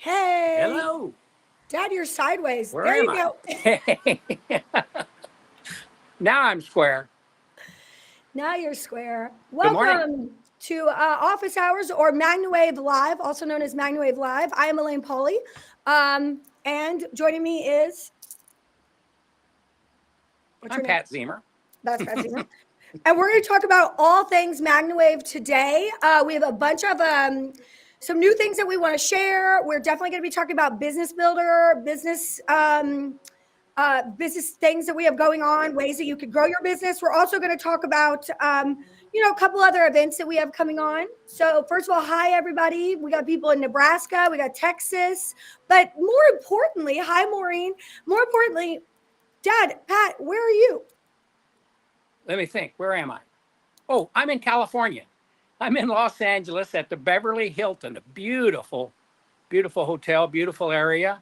Hey. Hello. Dad, you're sideways. Where there am you I? go. Now I'm square. Now you're square. Good morning. Welcome to Office Hours or MagnaWave Live, also known as MagnaWave Live. I am Alane Paulley. And joining me is... I'm Pat Ziemer. That's Pat Ziemer. And we're going to talk about all things MagnaWave today. We have a bunch of some new things that we want to share. We're definitely going to be talking about Business Builder, business things that we have going on, ways that you could grow your business. We're also going to talk about, a couple other events that we have coming on. So first of all, hi, everybody. We got people in Nebraska. We got Texas. But more importantly, hi, Maureen. More importantly, Dad, Pat, where are you? Let me think. Where am I? Oh, I'm in California. I'm in Los Angeles at the Beverly Hilton, a beautiful, beautiful hotel, beautiful area.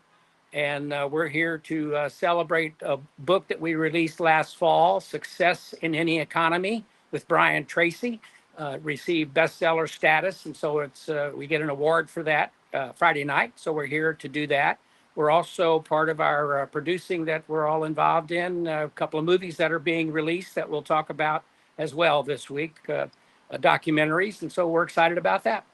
And we're here to celebrate a book that we released last fall, Success in Any Economy, with Brian Tracy, received bestseller status. And so we get an award for that Friday night. So we're here to do that. We're also part of our producing that we're all involved in, a couple of movies that are being released that we'll talk about as well this week, documentaries. And so we're excited about that.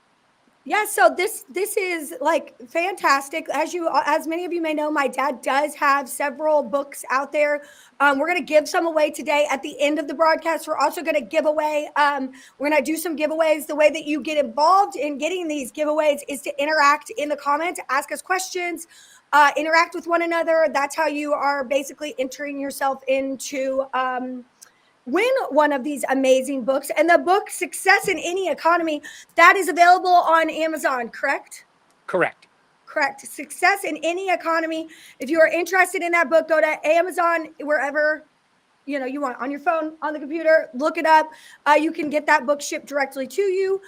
Yeah, so this is like fantastic. As many of you may know, my dad does have several books out there. We're going to give some away today at the end of the broadcast. We're also going to give away. We're going to do some giveaways. The way that you get involved in getting these giveaways is to interact in the comments, ask us questions, interact with one another. That's how you are basically entering yourself into win one of these amazing books. And the book Success in Any Economy, that is available on Amazon, correct? Correct. Success in Any Economy. If you are interested in that book, go to Amazon, wherever you want, on your phone, on the computer, look it up. You can get that book shipped directly to you.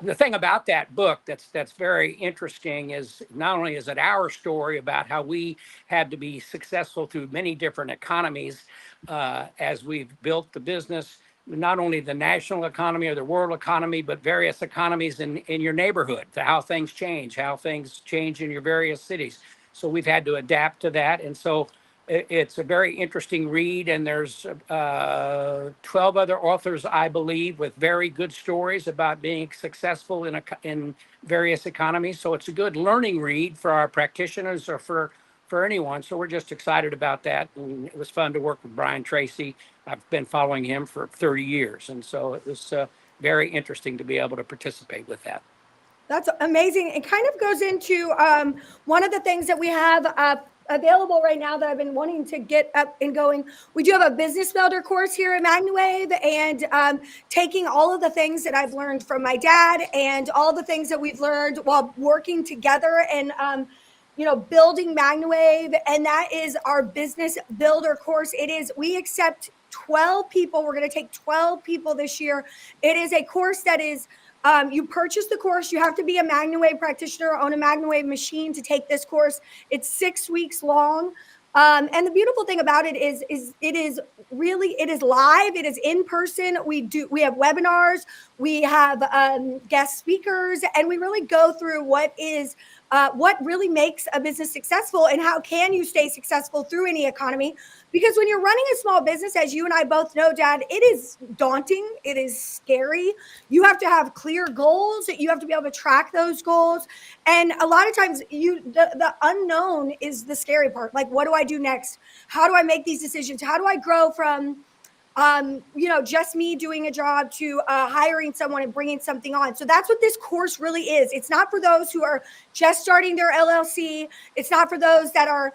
The thing about that book that's very interesting is not only is it our story about how we had to be successful through many different economies as we've built the business, not only the national economy or the world economy, but various economies in your neighborhood, to how things change in your various cities. So we've had to adapt to that. And so it's a very interesting read, and there's 12 other authors, I believe, with very good stories about being successful in various economies. So it's a good learning read for our practitioners or for anyone. So we're just excited about that. And it was fun to work with Brian Tracy. I've been following him for 30 years. And so it was very interesting to be able to participate with that. That's amazing. It kind of goes into one of the things that we have available right now that I've been wanting to get up and going. We do have a business builder course here at MagnaWave, and taking all of the things that I've learned from my dad and all the things that we've learned while working together and building MagnaWave. And that is our business builder course. We accept 12 people. We're going to take 12 people this year. It is a course that is you purchase the course. You have to be a MagnaWave practitioner or own a MagnaWave machine to take this course. It's 6 weeks long. And the beautiful thing about it is it is live. It is in person. We have webinars. We have guest speakers, and we really go through what really makes a business successful and how can you stay successful through any economy. Because when you're running a small business, as you and I both know, Dad, it is daunting. It is scary. You have to have clear goals. You have to be able to track those goals. And a lot of times the unknown is the scary part. Like, what do I do next? How do I make these decisions? How do I grow from just me doing a job to hiring someone and bringing something on. So that's what this course really is. It's not for those who are just starting their LLC. It's not for those that are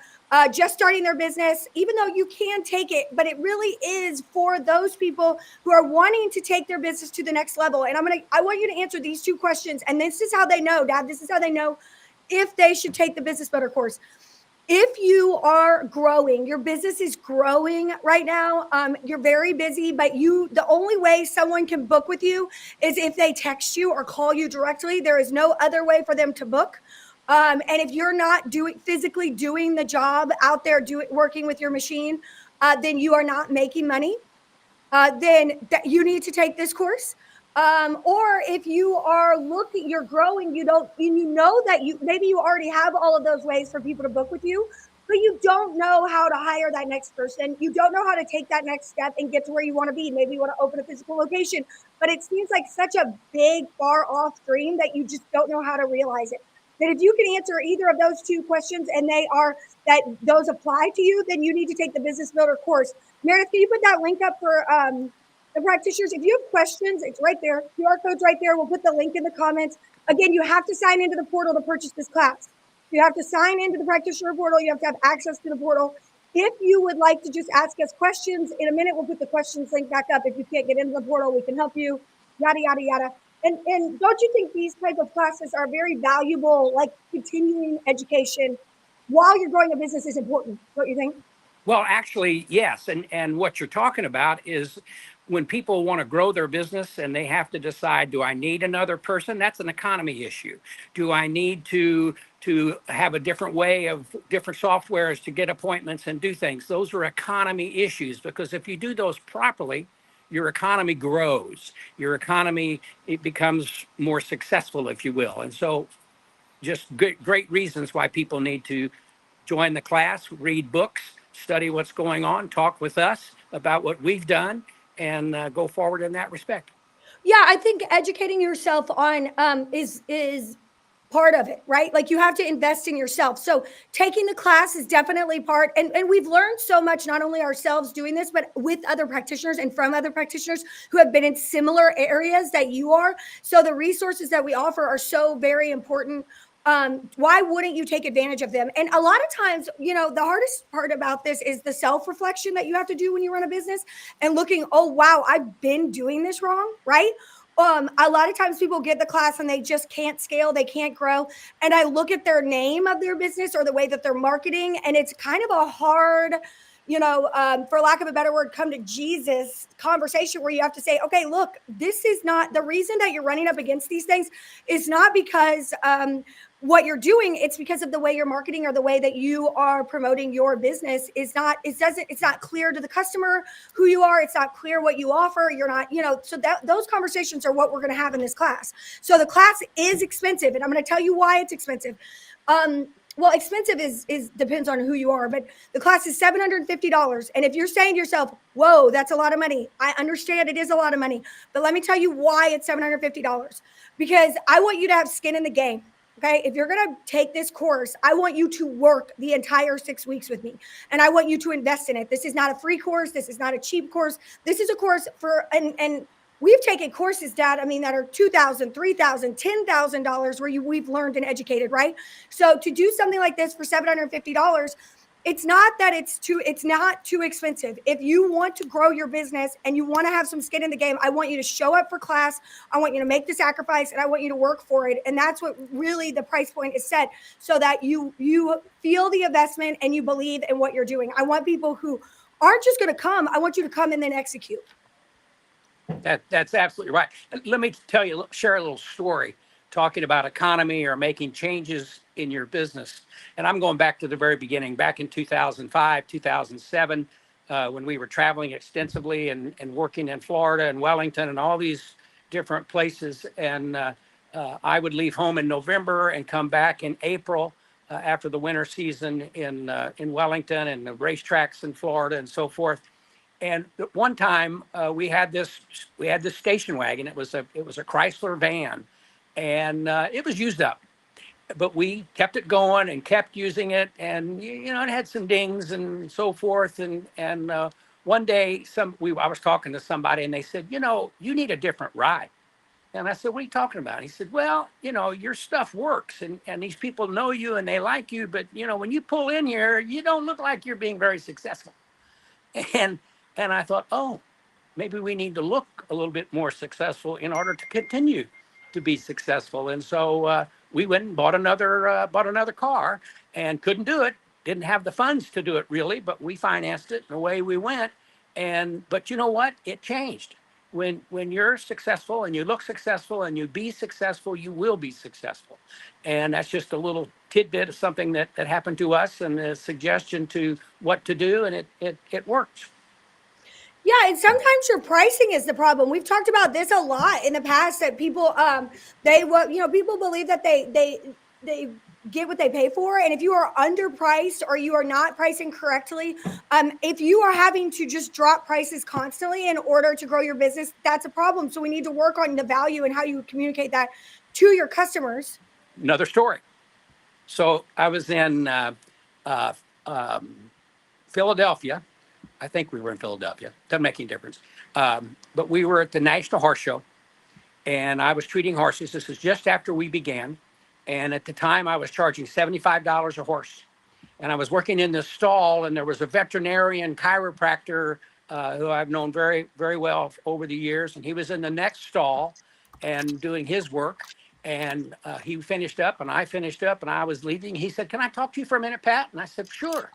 just starting their business, even though you can take it, but it really is for those people who are wanting to take their business to the next level. And I want you to answer these 2 questions. And this is how they know, Dad, this is how they know if they should take the Business Builder course. If you are growing, your business is growing right now, you're very busy, but the only way someone can book with you is if they text you or call you directly. There is no other way for them to book. And if you're not physically doing the job out there, working with your machine, then you are not making money. Then you need to take this course. Or if you are you're growing, you know that maybe you already have all of those ways for people to book with you, but you don't know how to hire that next person. You don't know how to take that next step and get to where you want to be. Maybe you want to open a physical location, but it seems like such a big, far off dream that you just don't know how to realize it. That if you can answer either of those 2 questions and those apply to you, then you need to take the Business Builder course. Meredith, can you put that link up for the practitioners? If you have questions, it's right there. QR code's right there. We'll put the link in the comments. Again, you have to sign into the portal to purchase this class. You have to sign into the practitioner portal. You have to have access to the portal. If you would like to just ask us questions, in a minute, we'll put the questions link back up. If you can't get into the portal, we can help you, yada, yada, yada. And don't you think these type of classes are very valuable, like continuing education while you're growing a business is important, don't you think? Well, actually, yes. And what you're talking about is when people want to grow their business and they have to decide, do I need another person? That's an economy issue. Do I need to have a different way of different softwares to get appointments and do things? Those are economy issues, because if you do those properly, your economy grows. Your economy, it becomes more successful, if you will. And so just great reasons why people need to join the class, read books, study what's going on, talk with us about what we've done, and go forward in that respect. Yeah, I think educating yourself on is part of it, right? Like you have to invest in yourself. So taking the class is definitely part, and we've learned so much, not only ourselves doing this, but with other practitioners and from other practitioners who have been in similar areas that you are. So the resources that we offer are so very important. Why wouldn't you take advantage of them? And a lot of times, the hardest part about this is the self-reflection that you have to do when you run a business and looking, oh, wow, I've been doing this wrong, right? A lot of times people get the class and they just can't scale, they can't grow. And I look at their name of their business or the way that they're marketing, and it's kind of a hard, for lack of a better word, come to Jesus conversation where you have to say, okay, look, this is not the reason that you're running up against these things is not because what you're doing, it's because of the way you're marketing or the way that you are promoting your business it's not clear to the customer who you are. It's not clear what you offer. You're not, so those conversations are what we're going to have in this class. So the class is expensive, and I'm going to tell you why it's expensive. Well, expensive is depends on who you are, but the class is $750. And if you're saying to yourself, whoa, that's a lot of money. I understand it is a lot of money, but let me tell you why it's $750. Because I want you to have skin in the game. Okay. If you're going to take this course, I want you to work the entire 6 weeks with me, and I want you to invest in it. This is not a free course. This is not a cheap course. This is a course and we've taken courses, Dad, that are $2,000, $3,000, $10,000 where we've learned and educated, right? So to do something like this for $750, it's not too expensive. If you want to grow your business and you want to have some skin in the game, I want you to show up for class. I want you to make the sacrifice, and I want you to work for it. And that's what really the price point is set, so that you feel the investment and you believe in what you're doing. I want people who aren't just going to come. I want you to come and then execute. That's absolutely right. Let me share a little story talking about economy or making changes in your business. And I'm going back to the very beginning, back in 2005, 2007, when we were traveling extensively and working in Florida and Wellington and all these different places. And I would leave home in November and come back in April after the winter season in Wellington and the racetracks in Florida and so forth. And one time we had this station wagon. It was a Chrysler van, and it was used up, but we kept it going and kept using it. And it had some dings and so forth. And one day, I was talking to somebody and they said, you need a different ride. And I said, what are you talking about? He said, well, your stuff works and these people know you and they like you. But, when you pull in here, you don't look like you're being very successful. And I thought, oh, maybe we need to look a little bit more successful in order to continue to be successful. And so we went and bought another car and couldn't do it. Didn't have the funds to do it really, but we financed it and away we went. But you know what? It changed. When you're successful and you look successful and you be successful, you will be successful. And that's just a little tidbit of something that happened to us and a suggestion to what to do. And it worked. Yeah, and sometimes your pricing is the problem. We've talked about this a lot in the past that people people believe that they get what they pay for, and if you are underpriced or you are not pricing correctly, if you are having to just drop prices constantly in order to grow your business, that's a problem. So we need to work on the value and how you communicate that to your customers. Another story. So I was in Philadelphia. I think we were in Philadelphia. Doesn't make any difference. But we were at the National Horse Show, and I was treating horses. This is just after we began. And at the time, I was charging $75 a horse. And I was working in this stall, and there was a veterinarian chiropractor who I've known very, very well over the years. And he was in the next stall and doing his work. And he finished up, and I finished up, and I was leaving. He said, "Can I talk to you for a minute, Pat?" And I said, "Sure."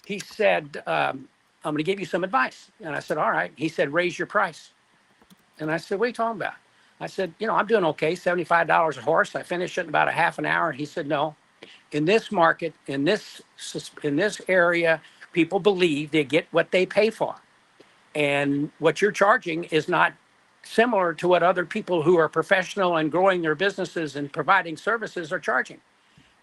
He said, "I'm going to give you some advice." And I said, "All right." He said, "Raise your price." And I said, "What are you talking about?" I said, "I'm doing okay, $75 a horse. I finished it in about a half an hour." And he said, "No, in this market, in this area, people believe they get what they pay for. And what you're charging is not similar to what other people who are professional and growing their businesses and providing services are charging."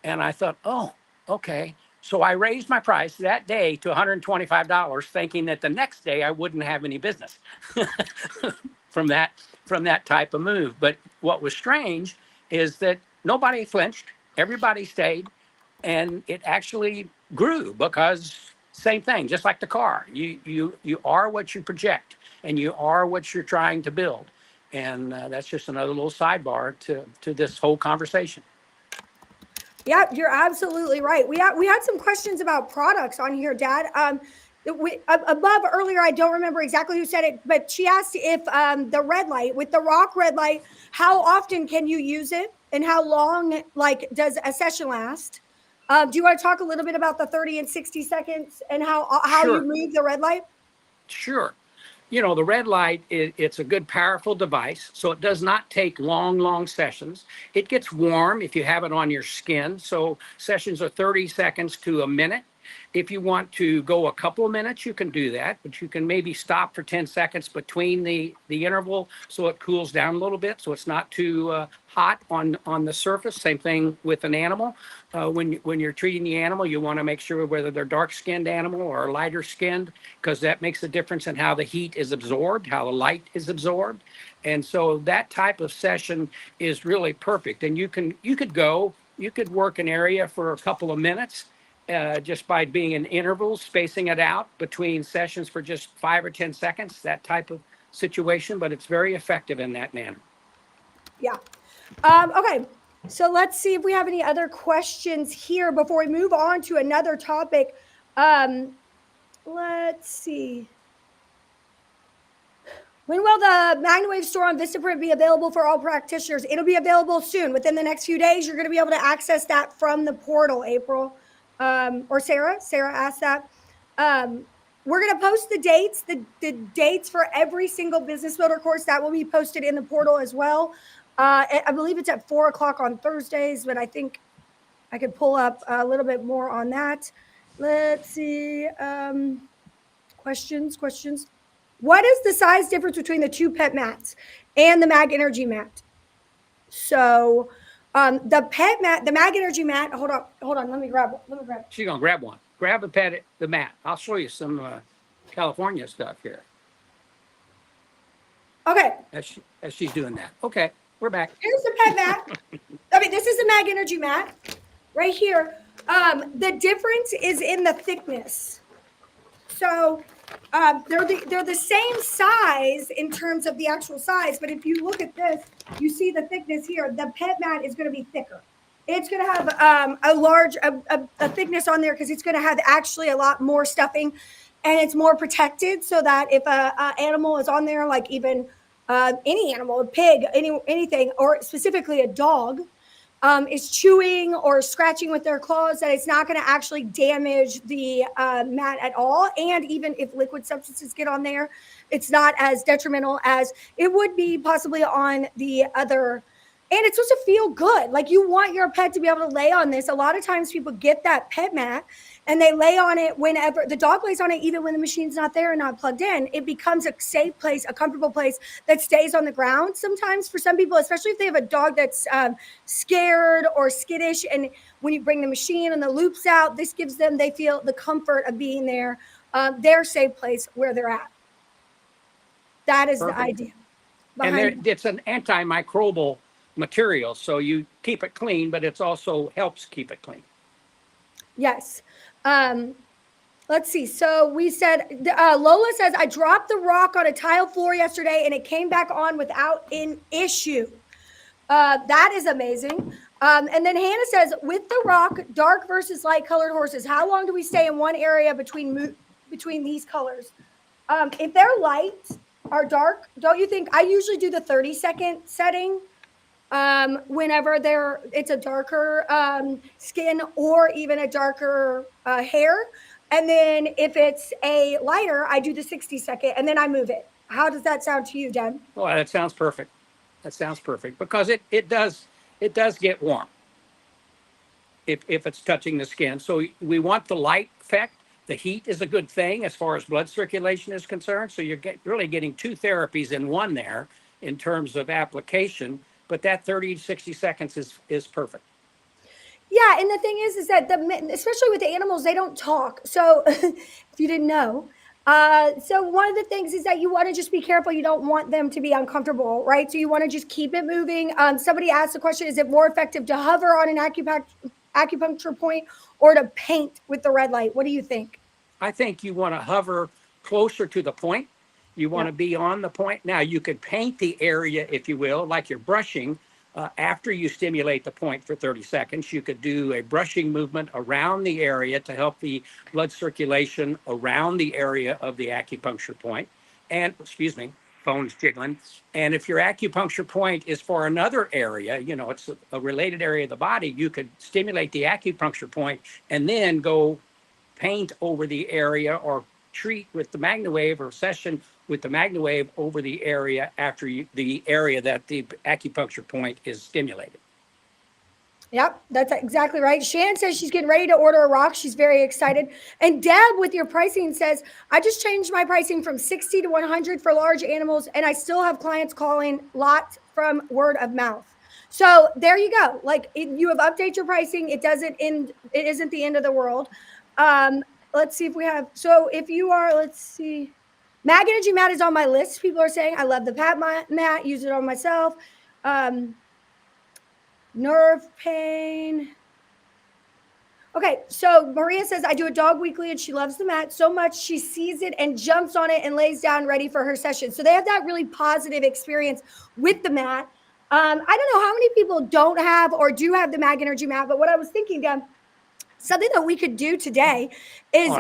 And I thought, oh, okay. So I raised my price that day to $125, thinking that the next day I wouldn't have any business from that type of move. But what was strange is that nobody flinched, everybody stayed, and it actually grew because same thing, just like the car. You are what you project, and you are what you're trying to build. And that's just another little sidebar to this whole conversation. Yeah, you're absolutely right. We had some questions about products on here, Dad. Above earlier, I don't remember exactly who said it, but she asked if the red light, with the ROC Red Light, how often can you use it and how long does a session last? Do you want to talk a little bit about the 30 and 60 seconds and how Sure. you move the red light? Sure. The red light, it's a good, powerful device. So it does not take long sessions. It gets warm if you have it on your skin. So sessions are 30 seconds to a minute. If you want to go a couple of minutes, you can do that, but you can maybe stop for 10 seconds between the interval so it cools down a little bit, so it's not too hot on the surface. Same thing with an animal. When you're treating the animal, you want to make sure whether they're dark-skinned animal or lighter skinned, because that makes a difference in how the heat is absorbed, how the light is absorbed. And so that type of session is really perfect. And you could work an area for a couple of minutes just by being in intervals, spacing it out between sessions for just 5 or 10 seconds, that type of situation, but it's very effective in that manner. Yeah. Okay. So let's see if we have any other questions here before we move on to another topic. Let's see. When will the MagnaWave store on VistaPrint be available for all practitioners? It'll be available soon. Within the next few days, you're going to be able to access that from the portal, April. Or Sarah asked that. We're going to post the dates, the dates for every single business builder course that will be posted in the portal as well. I believe it's at 4:00 on Thursdays, but I think I could pull up a little bit more on that. Let's see. Questions. What is the size difference between the two pet mats and the Mag Energy mat? So the pet mat, the Mag Energy mat, hold on, let me grab it. She's going to grab one. Grab the mat. I'll show you some California stuff here. Okay. As she's doing that. Okay, we're back. Here's the pet mat. This is the Mag Energy mat right here. The difference is in the thickness. So They're the same size in terms of the actual size, but if you look at this, you see the thickness here. The pet mat is going to be thicker. It's going to have a thickness on there because it's going to have actually a lot more stuffing, and it's more protected so that if a animal is on there, like even any animal, a pig, anything, or specifically a dog, is chewing or scratching with their claws, that it's not going to actually damage the mat at all. And even if liquid substances get on there, it's not as detrimental as it would be possibly on the other. And it's supposed to feel good. Like, you want your pet to be able to lay on this. A lot of times people get that pet mat and they lay on it whenever the dog lays on it, even when the machine's not there and not plugged in. It becomes a safe place, a comfortable place that stays on the ground. Sometimes for some people, especially if they have a dog that's scared or skittish, and when you bring the machine and the loops out, this gives them, they feel the comfort of being there, their safe place where they're at. That is Perfect. the idea. And it's an antimicrobial material, so you keep it clean, but it also helps keep it clean. Yes. Let's see. So we said, Lola says, I dropped the ROC on a tile floor yesterday and it came back on without an issue. That is amazing. And then Hannah says, with the ROC, dark versus light colored horses, how long do we stay in one area between these colors? If they're light or dark, don't you think? I usually do the 30-second setting whenever it's a darker skin or even a darker hair. And then if it's a lighter, I do the 60-second and then I move it. How does that sound to you, Deb? Well, that sounds perfect. That sounds perfect because it does get warm if it's touching the skin. So we want the light effect. The heat is a good thing as far as blood circulation is concerned. So you're really getting two therapies in one there in terms of application. But that 30 to 60 seconds is perfect. Yeah, and the thing is that especially with the animals, they don't talk. So if you didn't know, so one of the things is that you want to just be careful. You don't want them to be uncomfortable, right? So you want to just keep it moving. Somebody asked the question: is it more effective to hover on an acupuncture point or to paint with the red light? What do you think? I think you want to hover closer to the point. You want to be on the point. Now, you could paint the area, if you will, like you're brushing. After you stimulate the point for 30 seconds, you could do a brushing movement around the area to help the blood circulation around the area of the acupuncture point. And, excuse me, phone's jiggling. And if your acupuncture point is for another area, it's a related area of the body, you could stimulate the acupuncture point and then go paint over the area or treat with the MagnaWave or session with the MagnaWave over the area after the area that the acupuncture point is stimulated. Yep, that's exactly right. Shannon says she's getting ready to order a ROC. She's very excited. And Deb, with your pricing, says, I just changed my pricing from 60 to 100 for large animals, and I still have clients calling lots from word of mouth. So there you go. Like, you have updated your pricing. It isn't the end of the world. Let's see if we have, so if you are, let's see. Mag Energy mat is on my list. People are saying, I love the Pat mat, use it on myself. Nerve pain. Okay, so Maria says, I do a dog weekly and she loves the mat so much she sees it and jumps on it and lays down ready for her session. So they have that really positive experience with the mat. I don't know how many people don't have or do have the Mag Energy mat, but what I was thinking, something that we could do today is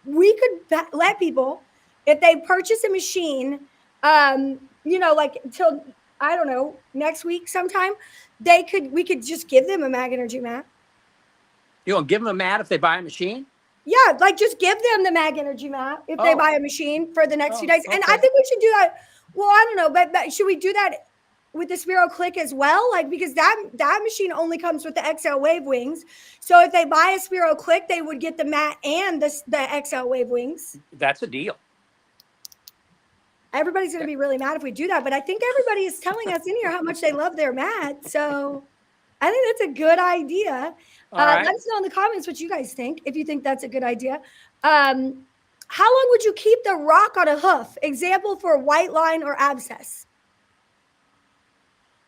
we could let people, if they purchase a machine, like until, I don't know, next week sometime, we could just give them a Mag Energy mat. You want to give them a mat if they buy a machine? Yeah, like just give them the Mag Energy mat if they buy a machine for the next few days. And I think we should do that. Well, I don't know, but should we do that with the Spiro Click as well? Like, because that machine only comes with the XL Wave wings. So if they buy a Spiro Click, they would get the mat and the XL Wave wings. That's a deal. Everybody's going to be really mad if we do that, but I think everybody is telling us in here how much they love their mat. So I think that's a good idea. Let us know in the comments what you guys think, if you think that's a good idea. How long would you keep the ROC on a hoof? Example for white line or abscess.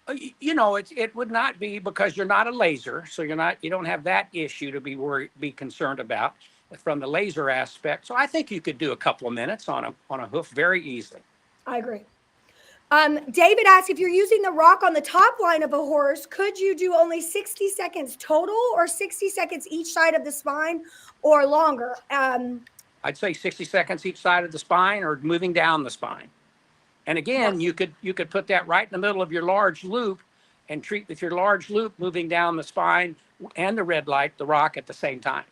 It would not be, because you're not a laser, so you don't have that issue to be concerned about. from the laser aspect. So I think you could do a couple of minutes on a hoof very easily. I agree. David asked, if you're using the ROC on the top line of a horse, could you do only 60 seconds total, or 60 seconds each side of the spine, or longer? I'd say 60 seconds each side of the spine, or moving down the spine. And again, Yes. you could put that right in the middle of your large loop and treat with your large loop moving down the spine and the red light, the ROC, at the same time.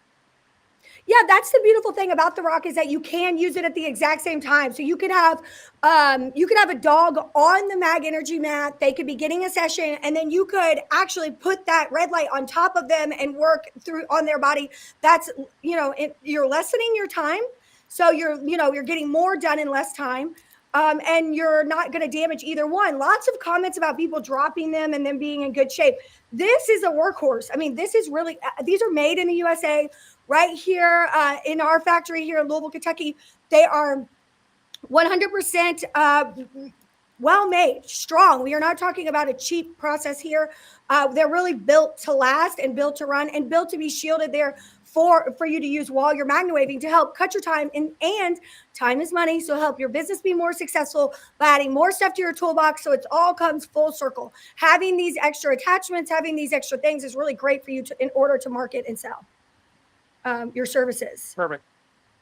Yeah, that's the beautiful thing about the ROC, is that you can use it at the exact same time. So you could have a dog on the mag energy mat. They could be getting a session, and then you could actually put that red light on top of them and work through on their body. That's, you're lessening your time. So you're getting more done in less time. And you're not going to damage either one. Lots of comments about people dropping them and them being in good shape. This is a workhorse. I mean, this is really, these are made in the USA right here in our factory here in Louisville, Kentucky. They are 100% well made, strong. We are not talking about a cheap process here. They're really built to last and built to run and built to be shielded there for you to use while you're MagnaWaving, to help cut your time. And time is money, so help your business be more successful by adding more stuff to your toolbox, so it all comes full circle. Having these extra attachments, having these extra things is really great for you in order to market and sell your services. Perfect.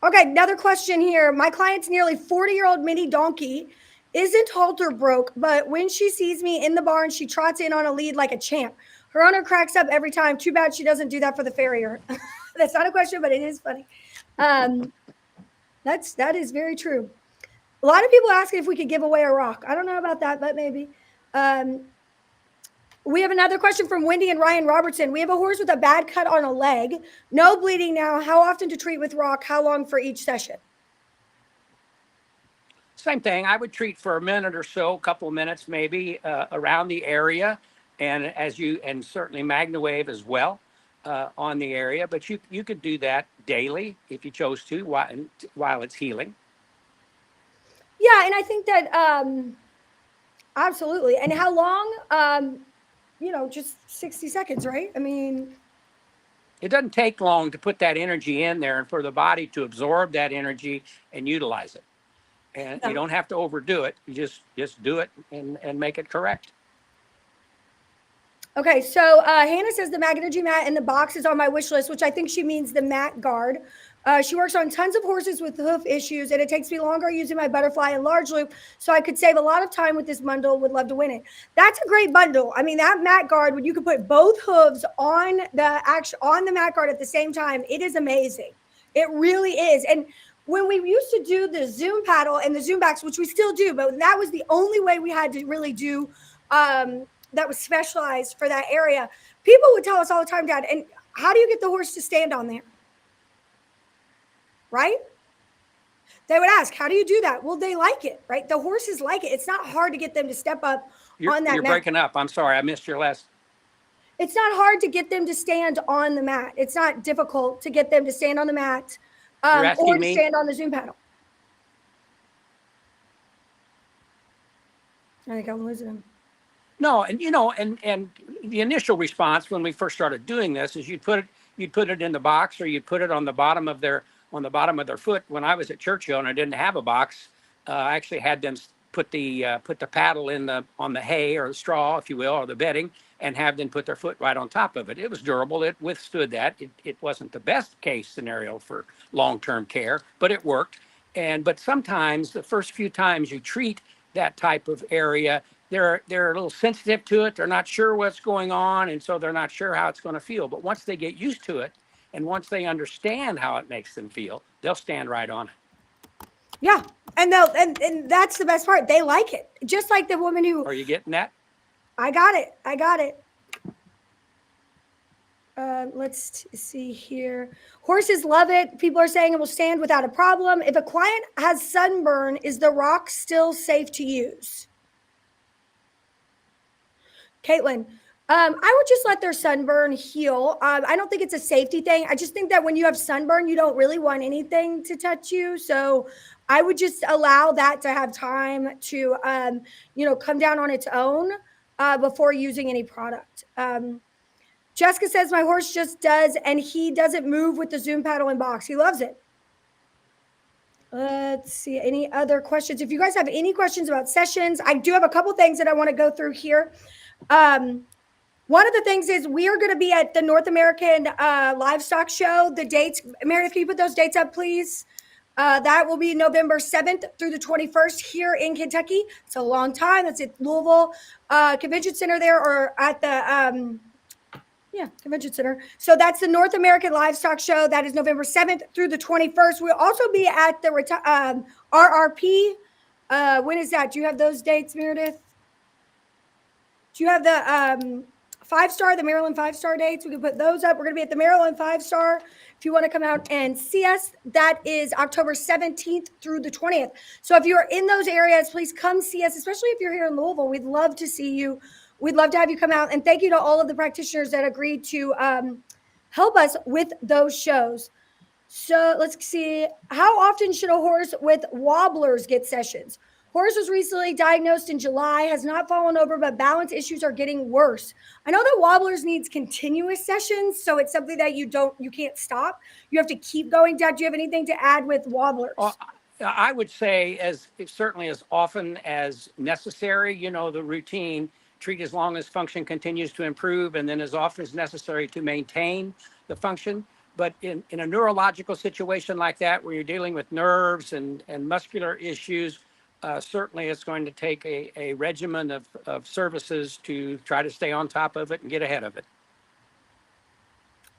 Okay, another question here. My client's nearly 40-year-old mini donkey isn't halter broke, but when she sees me in the barn, she trots in on a lead like a champ. Her owner cracks up every time. Too bad she doesn't do that for the farrier. That's not a question, but it is funny. That is very true. A lot of people asking if we could give away a ROC. I don't know about that, but maybe. We have another question from Wendy and Ryan Robertson. We have a horse with a bad cut on a leg, no bleeding now. How often to treat with ROC? How long for each session? Same thing. I would treat for a minute or so, a couple of minutes maybe, around the area, and certainly MagnaWave as well on the area. But you could do that daily if you chose to while it's healing. Yeah, and I think that absolutely. And how long? Just 60 seconds, right? I mean, it doesn't take long to put that energy in there and for the body to absorb that energy and utilize it. And you don't have to overdo it. You just do it and make it correct. Okay, so Hannah says the Mag Energy mat in the box is on my wish list, which I think she means the mat guard. She works on tons of horses with hoof issues, and it takes me longer using my butterfly and large loop, so I could save a lot of time with this bundle. Would love to win it. That's a great bundle. I mean, that mat guard, when you can put both hooves on the mat guard at the same time, it is amazing. It really is. And when we used to do the Zoom paddle and the Zoom backs, which we still do, but that was the only way we had to really do that was specialized for that area. People would tell us all the time, Dad, and how do you get the horse to stand on there? Right? They would ask, how do you do that? Well, they like it, right? The horses like it. It's not hard to get them to step up on that mat. You're breaking up. I'm sorry. I missed your last. It's not hard to get them to stand on the mat. It's not difficult to get them to stand on the mat or to stand on the Zoom paddle. I think I'm losing them. No, and and the initial response when we first started doing this is you'd put it in the box, or you'd put it on the bottom of their foot. When I was at Churchill and I didn't have a box, I actually had them put the paddle on the hay or the straw, if you will, or the bedding, and have them put their foot right on top of it. It was durable. It withstood that. It wasn't the best case scenario for long-term care, but it worked. But sometimes the first few times you treat that type of area, they're a little sensitive to it. They're not sure what's going on, and so they're not sure how it's going to feel. But once they get used to it, and once they understand how it makes them feel, they'll stand right on it. Yeah, and that's the best part. They like it, just like the woman who. Are you getting that? I got it. Let's see here. Horses love it. People are saying it will stand without a problem. If a client has sunburn, is the ROC still safe to use? Caitlin, I would just let their sunburn heal. I don't think it's a safety thing. I just think that when you have sunburn, you don't really want anything to touch you. So I would just allow that to have time to, come down on its own before using any product. Jessica says my horse just does, and he doesn't move with the Zoom paddle and box. He loves it. Let's see, any other questions? If you guys have any questions about sessions, I do have a couple things that I want to go through here. One of the things is we are going to be at the North American Livestock Show. The dates, Meredith, can you put those dates up, please? That will be November 7th through the 21st here in Kentucky. It's a long time. It's at Louisville Convention Center there, or at the Convention Center. So that's the North American Livestock Show. That is November 7th through the 21st. We'll also be at the RRP. When is that? Do you have those dates, Meredith? Do you have the 5-star, the Maryland 5-star dates? We can put those up. We're going to be at the Maryland 5-star. If you want to come out and see us, that is October 17th through the 20th. So if you're in those areas, please come see us, especially if you're here in Louisville. We'd love to see you. We'd love to have you come out. And thank you to all of the practitioners that agreed to help us with those shows. So let's see. How often should a horse with wobblers get sessions? Horse was recently diagnosed in July, has not fallen over, but balance issues are getting worse. I know that wobblers needs continuous sessions, so it's something that you can't stop. You have to keep going. Dad, do you have anything to add with wobblers? I would say certainly as often as necessary, the routine, treat as long as function continues to improve, and then as often as necessary to maintain the function. But in a neurological situation like that, where you're dealing with nerves and muscular issues, certainly it's going to take a regimen of services to try to stay on top of it and get ahead of it.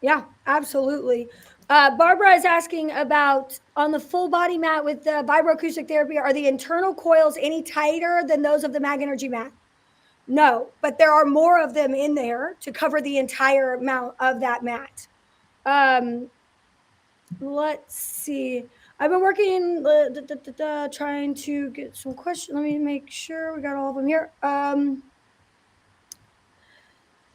Yeah, absolutely. Barbara is asking about, on the full body mat with the vibroacoustic therapy, are the internal coils any tighter than those of the MagEnergy mat? No, but there are more of them in there to cover the entire amount of that mat. Let's see. I've been working, trying to get some questions. Let me make sure we got all of them here.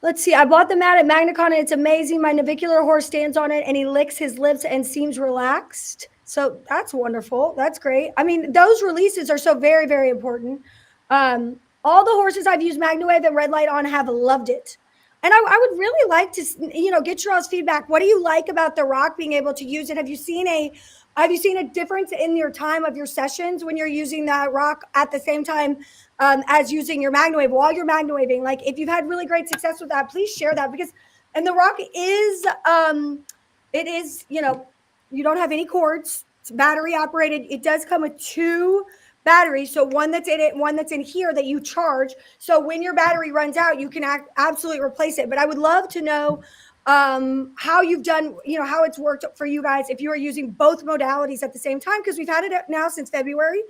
Let's see. I bought the mat at MagnaCon, and it's amazing. My Navicular horse stands on it, and he licks his lips and seems relaxed. So that's wonderful. That's great. I mean, those releases are so very, very important. All the horses I've used MagnaWave and Red Light on have loved it. And I would really like to, get your all's feedback. What do you like about the ROC being able to use it? Have you seen a difference in your time of your sessions when you're using that ROC at the same time as using your MagnaWave while you're MagnaWaving? Like, if you've had really great success with that, please share that, and the ROC is, it is, you don't have any cords. It's battery operated. It does come with 2 batteries, so one that's in it, one that's in here that you charge. So when your battery runs out, you can absolutely replace it. But I would love to know how you've done, how it's worked for you guys if you are using both modalities at the same time, because we've had it now since February,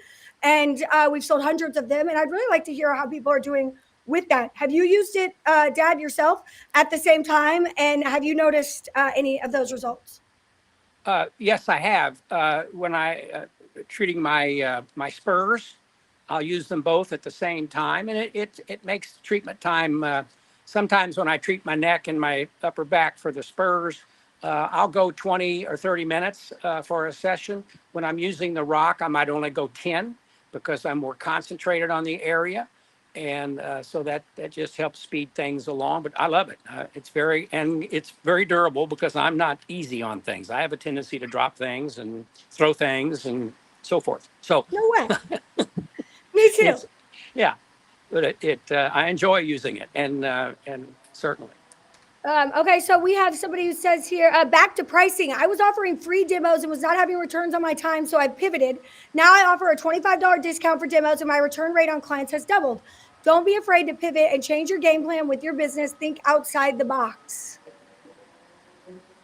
and we've sold hundreds of them. And I'd really like to hear how people are doing with that. Have you used it, Dad, yourself at the same time? And have you noticed any of those results? Yes, I have. When I treating my spurs, I'll use them both at the same time, and it makes treatment time. Sometimes when I treat my neck and my upper back for the spurs, I'll go 20 or 30 minutes for a session. When I'm using the ROC, I might only go 10 because I'm more concentrated on the area. And so that just helps speed things along. But I love it. It's very durable because I'm not easy on things. I have a tendency to drop things and throw things and so forth. So no way. Me too. Yeah, but I enjoy using it, and certainly. Okay, so we have somebody who says here, back to pricing. I was offering free demos and was not having returns on my time, so I pivoted. Now I offer a $25 discount for demos, and my return rate on clients has doubled. Don't be afraid to pivot and change your game plan with your business. Think outside the box.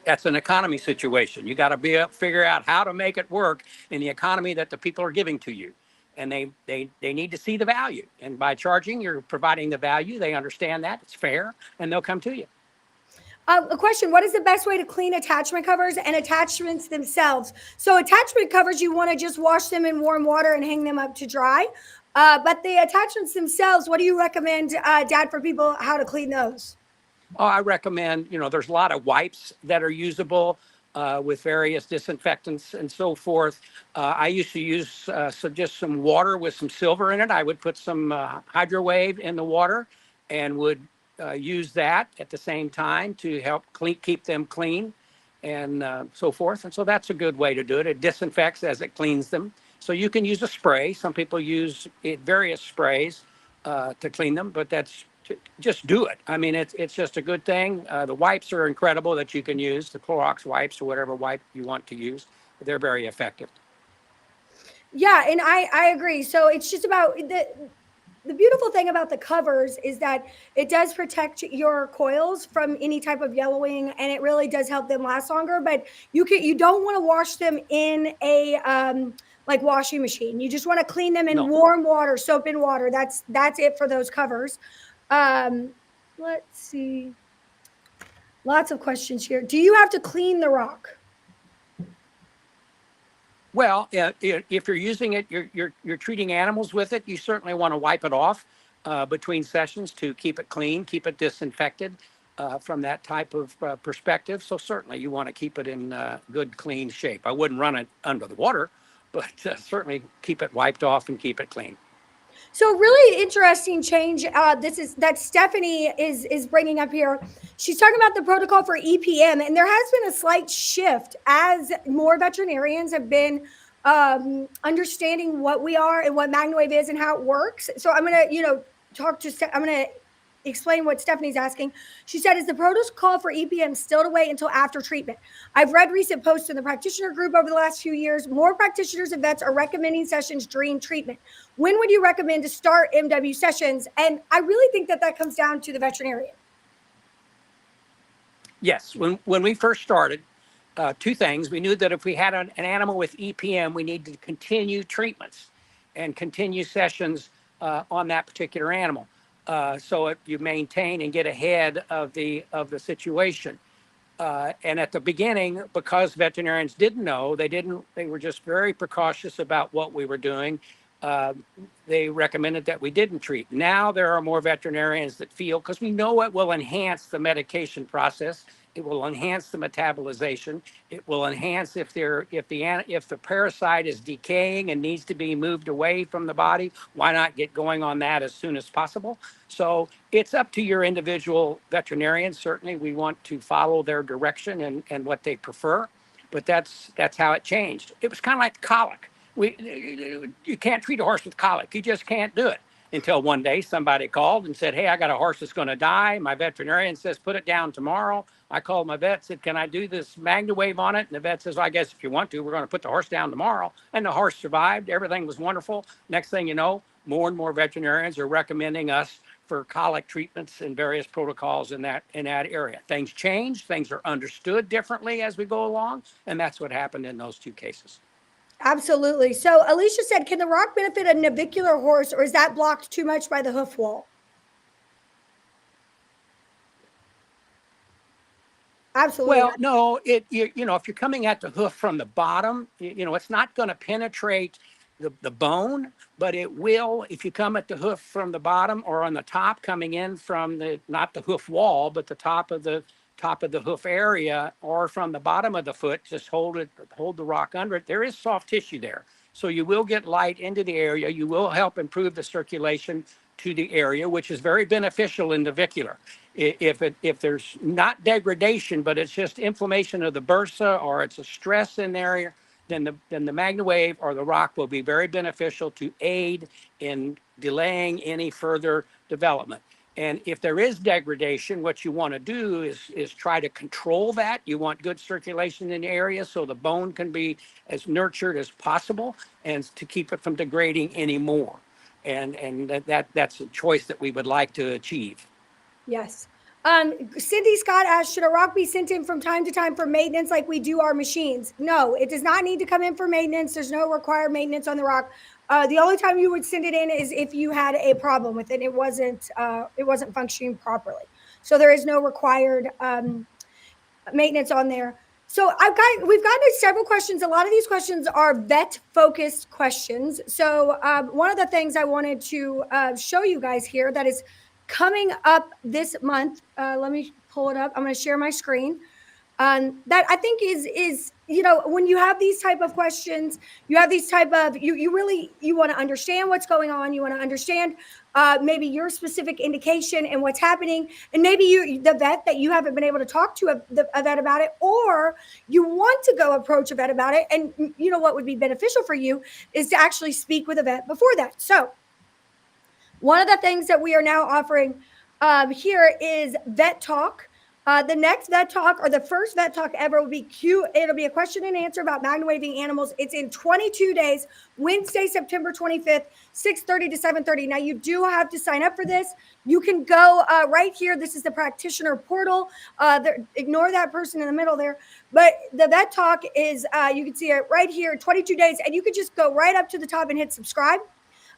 That's an economy situation. You got to figure out how to make it work in the economy that the people are giving to you. And they need to see the value. And by charging, you're providing the value. They understand that. It's fair, and they'll come to you. A question, what is the best way to clean attachment covers and attachments themselves? So attachment covers, you want to just wash them in warm water and hang them up to dry. But the attachments themselves, what do you recommend, Dad, for people how to clean those? Oh, I recommend, there's a lot of wipes that are usable with various disinfectants and so forth. I used to use just some water with some silver in it. I would put some HydroWave in the water and would use that at the same time to help keep them clean and so forth. And so that's a good way to do it. It disinfects as it cleans them. So you can use a spray. Some people use various sprays to clean them, but just do it. I mean, it's just a good thing. The wipes are incredible that you can use, the Clorox wipes or whatever wipe you want to use. They're very effective. Yeah, and I agree. So it's just about the beautiful thing about the covers is that it does protect your coils from any type of yellowing, and it really does help them last longer. But you don't want to wash them in a like washing machine. You just want to clean them in warm water, soap and water. That's it for those covers. Let's see. Lots of questions here. Do you have to clean the rock? Well, if you're using it, you're treating animals with it, you certainly want to wipe it off between sessions to keep it clean, keep it disinfected from that type of perspective. So certainly you want to keep it in good, clean shape. I wouldn't run it under the water, but certainly keep it wiped off and keep it clean. So really interesting change. This is that Stephanie is bringing up here. She's talking about the protocol for EPM, and there has been a slight shift as more veterinarians have been understanding what we are and what MagnaWave is and how it works. So I'm going to, I'm going to explain what Stephanie's asking. She said, is the protocol for EPM still to wait until after treatment? I've read recent posts in the practitioner group over the last few years. More practitioners and vets are recommending sessions during treatment. When would you recommend to start MW sessions? And I really think that comes down to the veterinarian. Yes, when we first started, two things. We knew that if we had an animal with EPM, we needed to continue treatments and continue sessions on that particular animal. So you maintain and get ahead of the situation. And at the beginning, because veterinarians didn't know, they were just very precautious about what we were doing. They recommended that we didn't treat. Now there are more veterinarians that feel, because we know it will enhance the medication process. It will enhance the metabolization. It will enhance if the parasite is decaying and needs to be moved away from the body. Why not get going on that as soon as possible? So it's up to your individual veterinarian. Certainly, we want to follow their direction and what they prefer. But that's how it changed. It was kind of like colic. You can't treat a horse with colic. You just can't do it. Until one day somebody called and said, hey, I got a horse that's going to die. My veterinarian says, put it down tomorrow. I called my vet, said, can I do this MagnaWave on it? And the vet says, well, I guess if you want to, we're going to put the horse down tomorrow. And the horse survived. Everything was wonderful. Next thing you know, more and more veterinarians are recommending us for colic treatments and various protocols in that area. Things change. Things are understood differently as we go along. And that's what happened in those two cases. Absolutely. So Alicia said, can the ROC benefit a navicular horse, or is that blocked too much by the hoof wall? Absolutely. Well, no, if you're coming at the hoof from the bottom, it's not going to penetrate the bone, but it will if you come at the hoof from the bottom or on the top, coming in from not the hoof wall, but the top of the hoof area, or from the bottom of the foot. Just hold the ROC under it. There is soft tissue there, so you will get light into the area. You will help improve the circulation to the area, which is very beneficial in navicular. If there's not degradation, but it's just inflammation of the bursa, or it's a stress in the area, then the MagnaWave or the ROC will be very beneficial to aid in delaying any further development. And if there is degradation, what you want to do is try to control that. You want good circulation in the area so the bone can be as nurtured as possible, and to keep it from degrading anymore. And that's a choice that we would like to achieve. Yes. Cindy Scott asked, should a ROC be sent in from time to time for maintenance like we do our machines? No, it does not need to come in for maintenance. There's no required maintenance on the ROC. The only time you would send it in is if you had a problem with it. It wasn't functioning properly. So there is no required maintenance on there. So we've gotten several questions. A lot of these questions are vet focused questions. So one of the things I wanted to show you guys here that is coming up this month. Let me pull it up. I'm going to share my screen. That I think is when you have these type of questions, you have these type of you really you want to understand what's going on. You want to understand maybe your specific indication and what's happening, and maybe the vet that you haven't been able to talk to a vet about it, or you want to go approach a vet about it, and what would be beneficial for you is to actually speak with a vet before that. So one of the things that we are now offering here is Vet Talk. The next Vet Talk, or the first Vet Talk ever, will be cute. It'll be a question and answer about MagnaWaving animals. It's in 22 days, Wednesday, September 25th, 6:30 to 7:30. Now, you do have to sign up for this. You can go right here. This is the practitioner portal. Ignore that person in the middle there. But the Vet Talk is, you can see it right here, 22 days. And you could just go right up to the top and hit subscribe.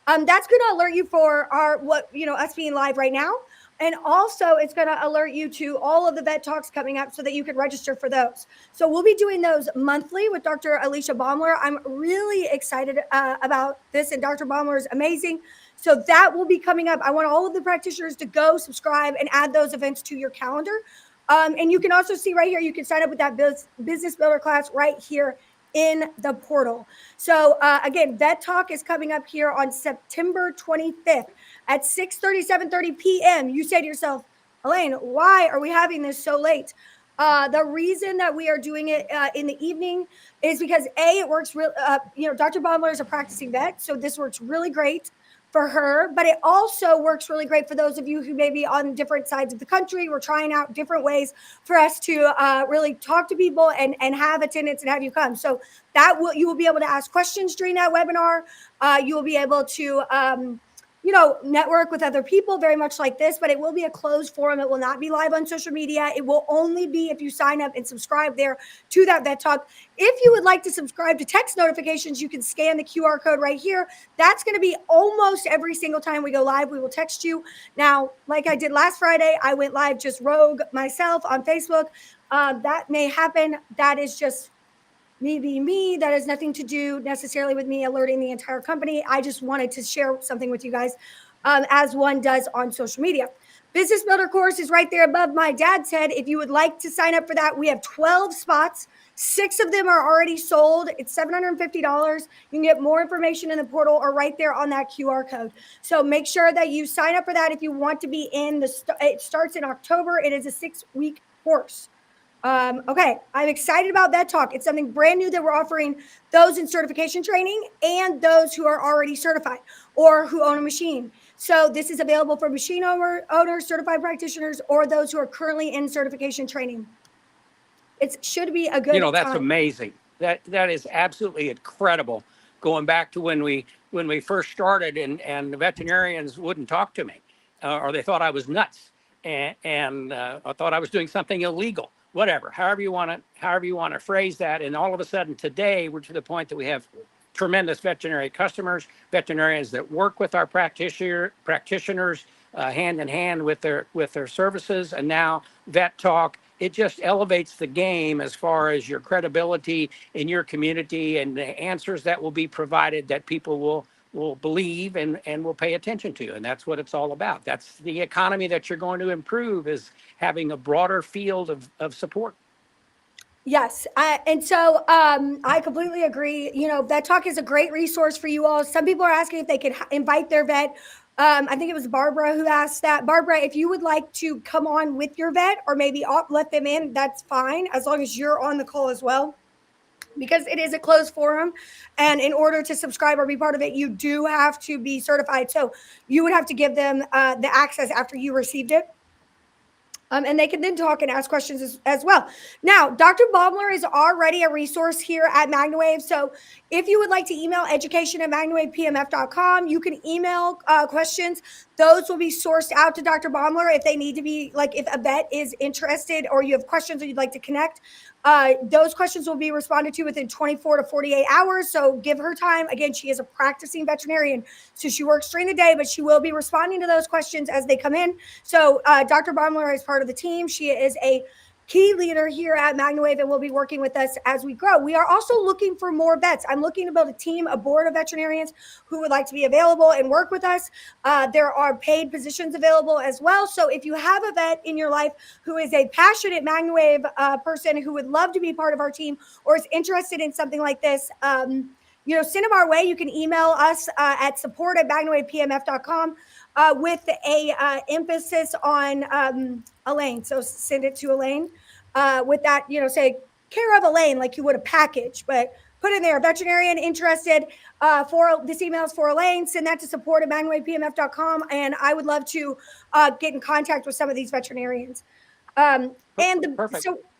That's going to alert you for us being live right now. And also it's going to alert you to all of the vet talks coming up so that you can register for those. So we'll be doing those monthly with Dr. Alicia Wobbler. I'm really excited about this, and Dr. Wobbler is amazing. So that will be coming up. I want all of the practitioners to go subscribe and add those events to your calendar. And you can also see right here, you can sign up with that business builder class right here in the portal. So again, Vet Talk is coming up here on September 25th at 6:30, 7:30 p.m. You say to yourself, Alane, why are we having this so late? The reason that we are doing it in the evening is because it works real. Dr. Wobbler is a practicing vet, so this works really great for her, but it also works really great for those of you who may be on different sides of the country. We're trying out different ways for us to really talk to people and have attendance and have you come. So you will be able to ask questions during that webinar. You will be able to network with other people very much like this, but it will be a closed forum. It will not be live on social media. It will only be if you sign up and subscribe there to that Vet Talk. If you would like to subscribe to text notifications, you can scan the QR code right here. That's going to be almost every single time we go live. We will text you. Now, like I did last Friday, I went live just rogue myself on Facebook. That may happen. That is just me being me. That has nothing to do necessarily with me alerting the entire company. I just wanted to share something with you guys as one does on social media. Business Builder course is right there above my dad's head. If you would like to sign up for that, we have 12 spots. 6 of them are already sold. It's $750. You can get more information in the portal or right there on that QR code. So make sure that you sign up for that if you want to be in. It starts in October. It is a 6-week course. Okay, I'm excited about Vet Talk. It's something brand new that we're offering those in certification training and those who are already certified or who own a machine. So this is available for machine owners, certified practitioners, or those who are currently in certification training. It should be a good that's amazing. That is absolutely incredible. Going back to when we first started and the veterinarians wouldn't talk to me, or they thought I was nuts, and I thought I was doing something illegal. Whatever, however you want to phrase that. And all of a sudden today, we're to the point that we have tremendous veterinary customers, veterinarians that work with our practitioners hand in hand with their services. And now Vet Talk, it just elevates the game as far as your credibility in your community and the answers that will be provided that people will believe and will pay attention to. And that's what it's all about. That's the economy that you're going to improve, is having a broader field of support. Yes. And so I completely agree. Vet Talk is a great resource for you all. Some people are asking if they could invite their vet. I think it was Barbara who asked that. Barbara, if you would like to come on with your vet or maybe let them in, that's fine, as long as you're on the call as well, because it is a closed forum. And in order to subscribe or be part of it, you do have to be certified. So you would have to give them the access after you received it. And they can then talk and ask questions as well. Now, Dr. Wobbler is already a resource here at MagnaWave. So if you would like to email education@MagnaWavePMF.com, you can email questions. Those will be sourced out to Dr. Wobbler if they need to be, like if a vet is interested or you have questions or you'd like to connect. Those questions will be responded to within 24 to 48 hours. So give her time. Again, she is a practicing veterinarian, so she works during the day, but she will be responding to those questions as they come in. So Dr. Wobbler is part of the team. She is a key leader here at MagnaWave and will be working with us as we grow. We are also looking for more vets. I'm looking to build a team, a board of veterinarians who would like to be available and work with us. There are paid positions available as well. So if you have a vet in your life who is a passionate MagnaWave person who would love to be part of our team or is interested in something like this, send them our way. You can email us at support@MagnaWavePMF.com with a emphasis on Alane. So send it to Alane with that, say care of Alane, like you would a package, but put in there veterinarian interested for this email is for Alane. Send that to support@MagnaWavePMF.com. And I would love to get in contact with some of these veterinarians. So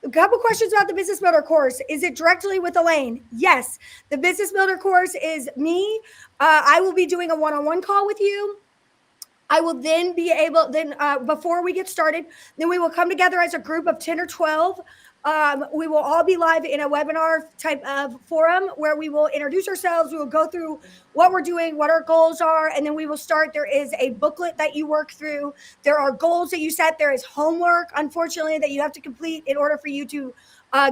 a couple questions about the Business Builder course. Is it directly with Alane? Yes. The Business Builder course is me. I will be doing a one-on-one call with you. I will then be able, before we get started, then we will come together as a group of 10 or 12. We will all be live in a webinar type of forum where we will introduce ourselves. We will go through what we're doing, what our goals are, and then we will start. There is a booklet that you work through. There are goals that you set. There is homework, unfortunately, that you have to complete in order for you to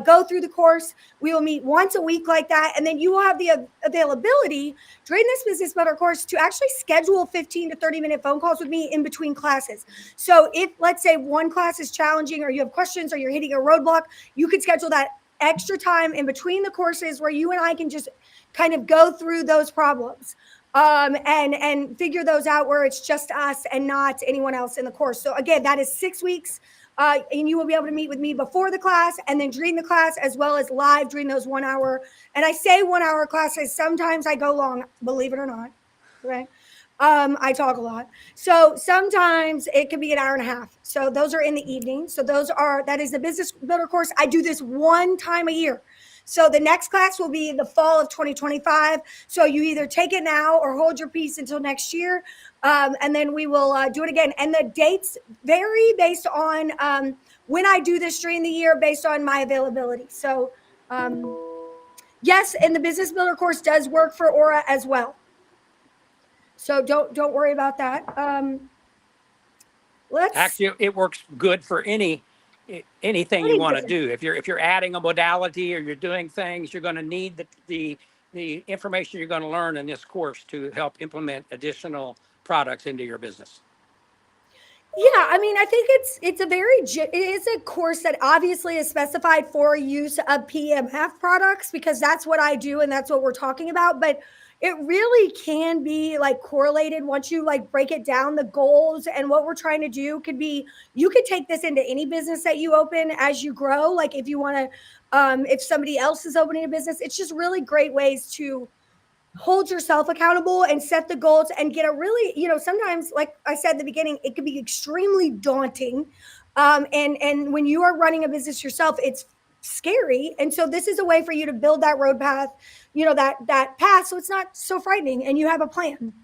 go through the course. We will meet once a week like that. And then you will have the availability during this Business Builder course to actually schedule 15 to 30-minute phone calls with me in between classes. So if, let's say, one class is challenging or you have questions or you're hitting a roadblock, you could schedule that extra time in between the courses where you and I can just kind of go through those problems and figure those out where it's just us and not anyone else in the course. So again, that is 6 weeks. And you will be able to meet with me before the class and then during the class, as well as live during those 1 hour. And I say 1 hour classes. Sometimes I go long, believe it or not. Right. I talk a lot. So sometimes it can be an hour and a half. So those are in the evening. So that is the Business Builder course. I do this one time a year. So the next class will be the fall of 2025. So you either take it now or hold your peace until next year. And then we will do it again. And the dates vary based on when I do this during the year based on my availability. So yes, and the Business Builder course does work for Aura as well. So don't worry about that. Actually, it works good for anything you want to do. If you're adding a modality or you're doing things, you're going to need the information you're going to learn in this course to help implement additional products into your business. Yeah, I mean, I think it is a course that obviously is specified for use of PEMF products because that's what I do and that's what we're talking about. But it really can be like correlated once you like break it down. The goals and what we're trying to do could be, you could take this into any business that you open as you grow. Like if you want to, if somebody else is opening a business, it's just really great ways to hold yourself accountable and set the goals and get a really, sometimes, like I said at the beginning, it can be extremely daunting. And when you are running a business yourself, it's scary. And so this is a way for you to build that road path, that path. So it's not so frightening and you have a plan.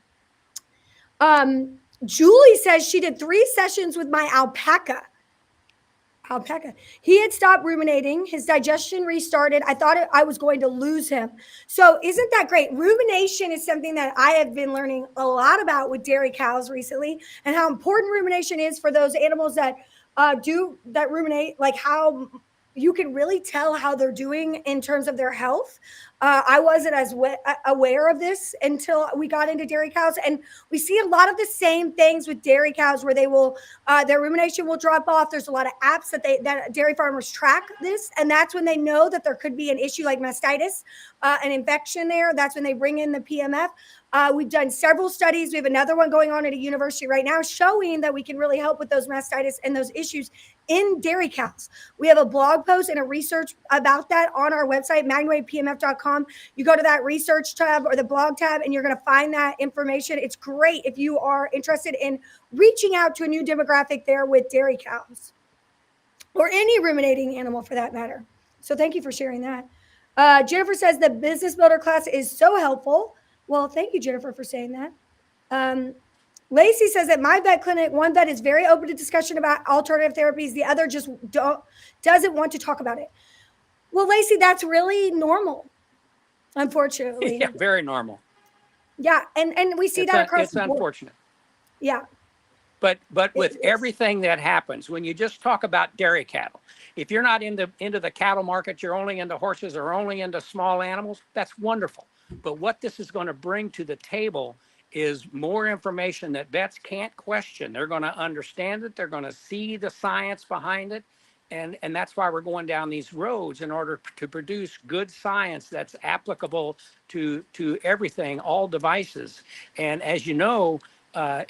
Julie says she did 3 sessions with my alpaca. He had stopped ruminating. His digestion restarted. I thought I was going to lose him. So isn't that great? Rumination is something that I have been learning a lot about with dairy cows recently and how important rumination is for those animals that ruminate, like how you can really tell how they're doing in terms of their health. I wasn't as aware of this until we got into dairy cows. And we see a lot of the same things with dairy cows where they will, their rumination will drop off. There's a lot of apps that dairy farmers track this. And that's when they know that there could be an issue like mastitis, an infection there. That's when they bring in the PMF. We've done several studies. We have another one going on at a university right now showing that we can really help with those mastitis and those issues in dairy cows. We have a blog post and a research about that on our website, MagnaWavePMF.com. You go to that research tab or the blog tab, and you're going to find that information. It's great if you are interested in reaching out to a new demographic there with dairy cows or any ruminating animal for that matter. So thank you for sharing that. Jennifer says the Business Builder class is so helpful. Well, thank you, Jennifer, for saying that. Lacey says at my vet clinic, one vet is very open to discussion about alternative therapies. The other just doesn't want to talk about it. Well, Lacey, that's really normal, unfortunately. Yeah, very normal. Yeah, and we see that across the board. It's unfortunate. Yeah. But with It- everything that happens, when you just talk about dairy cattle, if you're not into the cattle market, you're only into horses or only into small animals, that's wonderful. But what this is going to bring to the table is more information that vets can't question. They're going to understand it. They're going to see the science behind it. And that's why we're going down these roads in order to produce good science that's applicable to everything, all devices. And as you know,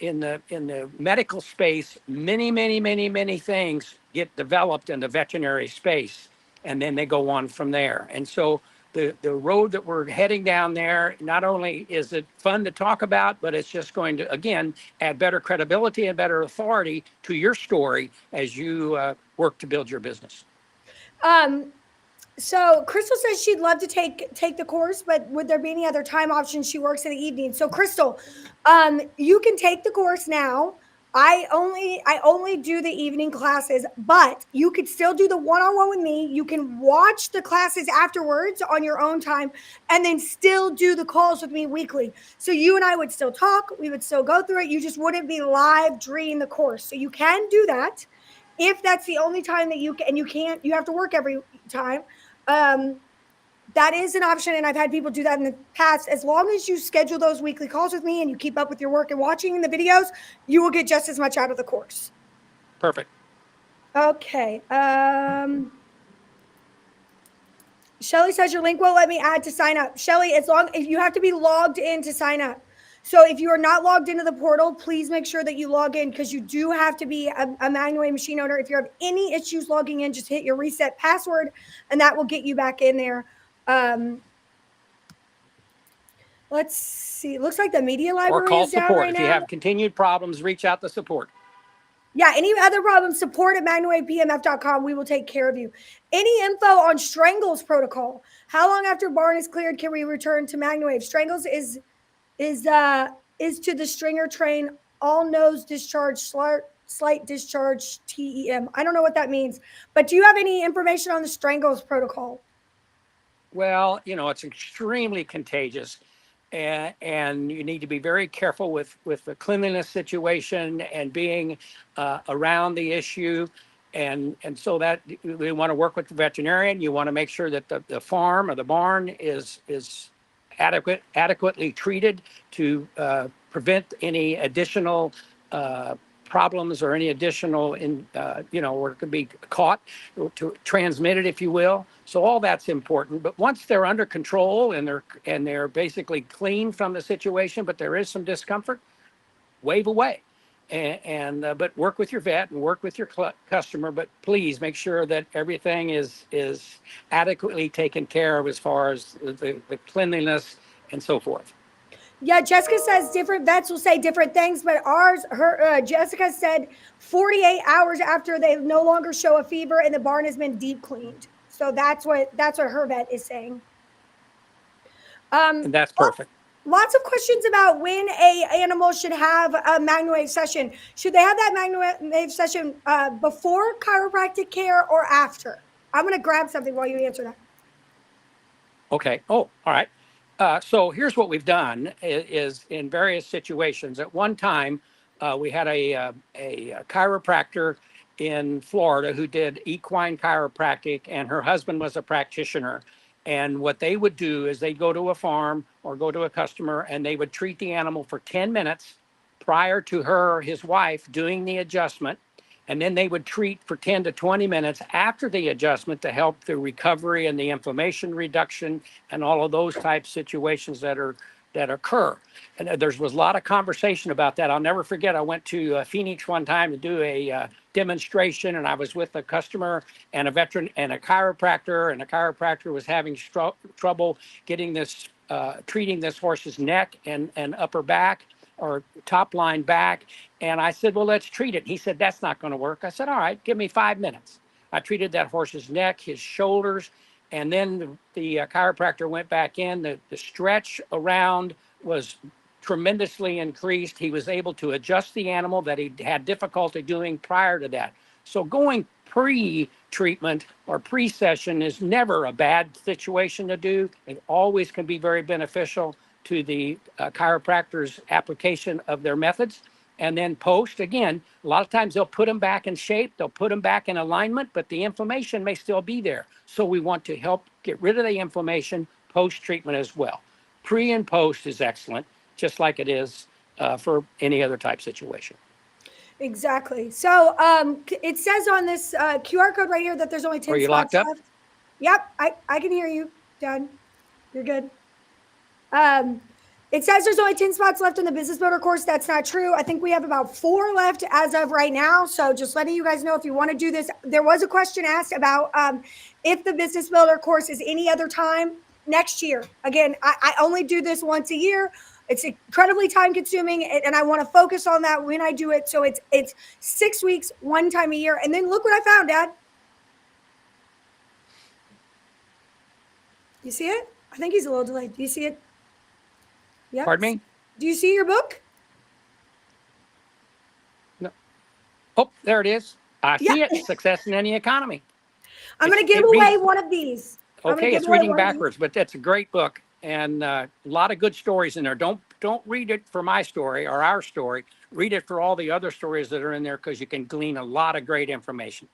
in the medical space, many things get developed in the veterinary space, and then they go on from there. And so the road that we're heading down there, not only is it fun to talk about, but it's just going to, again, add better credibility and better authority to your story as you work to build your business. So Crystal says she'd love to take the course, but would there be any other time options? She works in the evening. So Crystal, you can take the course now. I only do the evening classes, but you could still do the one-on-one with me. You can watch the classes afterwards on your own time and then still do the calls with me weekly. So you and I would still talk, we would still go through it. You just wouldn't be live during the course. So you can do that if that's the only time that you can, and you have to work every time. That is an option, and I've had people do that in the past. As long as you schedule those weekly calls with me and you keep up with your work and watching the videos, you will get just as much out of the course. Perfect. Okay. Shelly says your link won't let me add to sign up. Shelly, if you have to be logged in to sign up. So if you are not logged into the portal, please make sure that you log in, because you do have to be a MagnaWave machine owner. If you have any issues logging in, just hit your reset password and that will get you back in there. Let's see. It looks like the media library Or call is down support. right If now. you have continued problems, reach out to support. Yeah, any other problems, support at MagnaWavePMF.com. We will take care of you. Any info on Strangles protocol? How long after barn is cleared can we return to MagnaWave? Strangles is to the stringer train, all nose discharge, slight discharge, TEM. I don't know what that means, but do you have any information on the Strangles protocol? Well, it's extremely contagious, and you need to be very careful with the cleanliness situation and being around the issue. And so that we want to work with the veterinarian. You want to make sure that the farm or the barn is adequately treated to prevent any additional problems or any additional where it could be caught to transmit it, if you will. So all that's important. But once they're under control and they're basically clean from the situation, but there is some discomfort, wave away. But work with your vet and work with your customer. But please make sure that everything is adequately taken care of as far as the cleanliness and so forth. Yeah, Jessica says different vets will say different things, but Jessica said 48 hours after they no longer show a fever and the barn has been deep cleaned. So that's what her vet is saying. And that's perfect. Lots of questions about when a animal should have a MagnaWave session. Should they have that MagnaWave session before chiropractic care or after? I'm going to grab something while you answer that. Okay. Oh, all right. So here's what we've done is in various situations. At one time, we had a chiropractor in Florida who did equine chiropractic, and her husband was a practitioner. And what they would do is they'd go to a farm or go to a customer, and they would treat the animal for 10 minutes prior to his wife, doing the adjustment. And then they would treat for 10 to 20 minutes after the adjustment to help the recovery and the inflammation reduction and all of those type situations that occur. And there was a lot of conversation about that. I'll never forget, I went to Phoenix one time to do a demonstration, and I was with a customer and a veteran and a chiropractor, and the chiropractor was having trouble getting treating this horse's neck and upper back or top line back. And I said, well, let's treat it. He said, that's not going to work. I said, all right, give me 5 minutes. I treated that horse's neck, his shoulders, and then the chiropractor went back in. The stretch around was tremendously increased. He was able to adjust the animal that he had difficulty doing prior to that. So going pre-treatment or pre-session is never a bad situation to do. It always can be very beneficial to the chiropractor's application of their methods. and then post. Again, a lot of times they'll put them back in shape, they'll put them back in alignment, but the inflammation may still be there. So we want to help get rid of the inflammation post-treatment as well. Pre and post is excellent, just like it is for any other type situation. Exactly. So it says on this QR code right here that there's only 10 Are you spots locked up? left. Yep, I can hear you. Done. You're good. It says there's only 10 spots left in the business builder course. That's not true. I think we have about 4 left as of right now. So just letting you guys know, if you want to do this, there was a question asked about if the business builder course is any other time next year. Again, I only do this once a year. It's incredibly time consuming, and I want to focus on that when I do it. So it's 6 weeks, one time a year. And then look what I found, Dad. You see it? I think he's a little delayed. Do you see it? Yep. Pardon me? Do you see your book? No. Oh, there it is. I see it. Success in Any Economy. I'm going to give away one of these. Okay, it's reading backwards, but that's a great book, and a lot of good stories in there. Don't read it for my story or our story. Read it for all the other stories that are in there, because you can glean a lot of great information.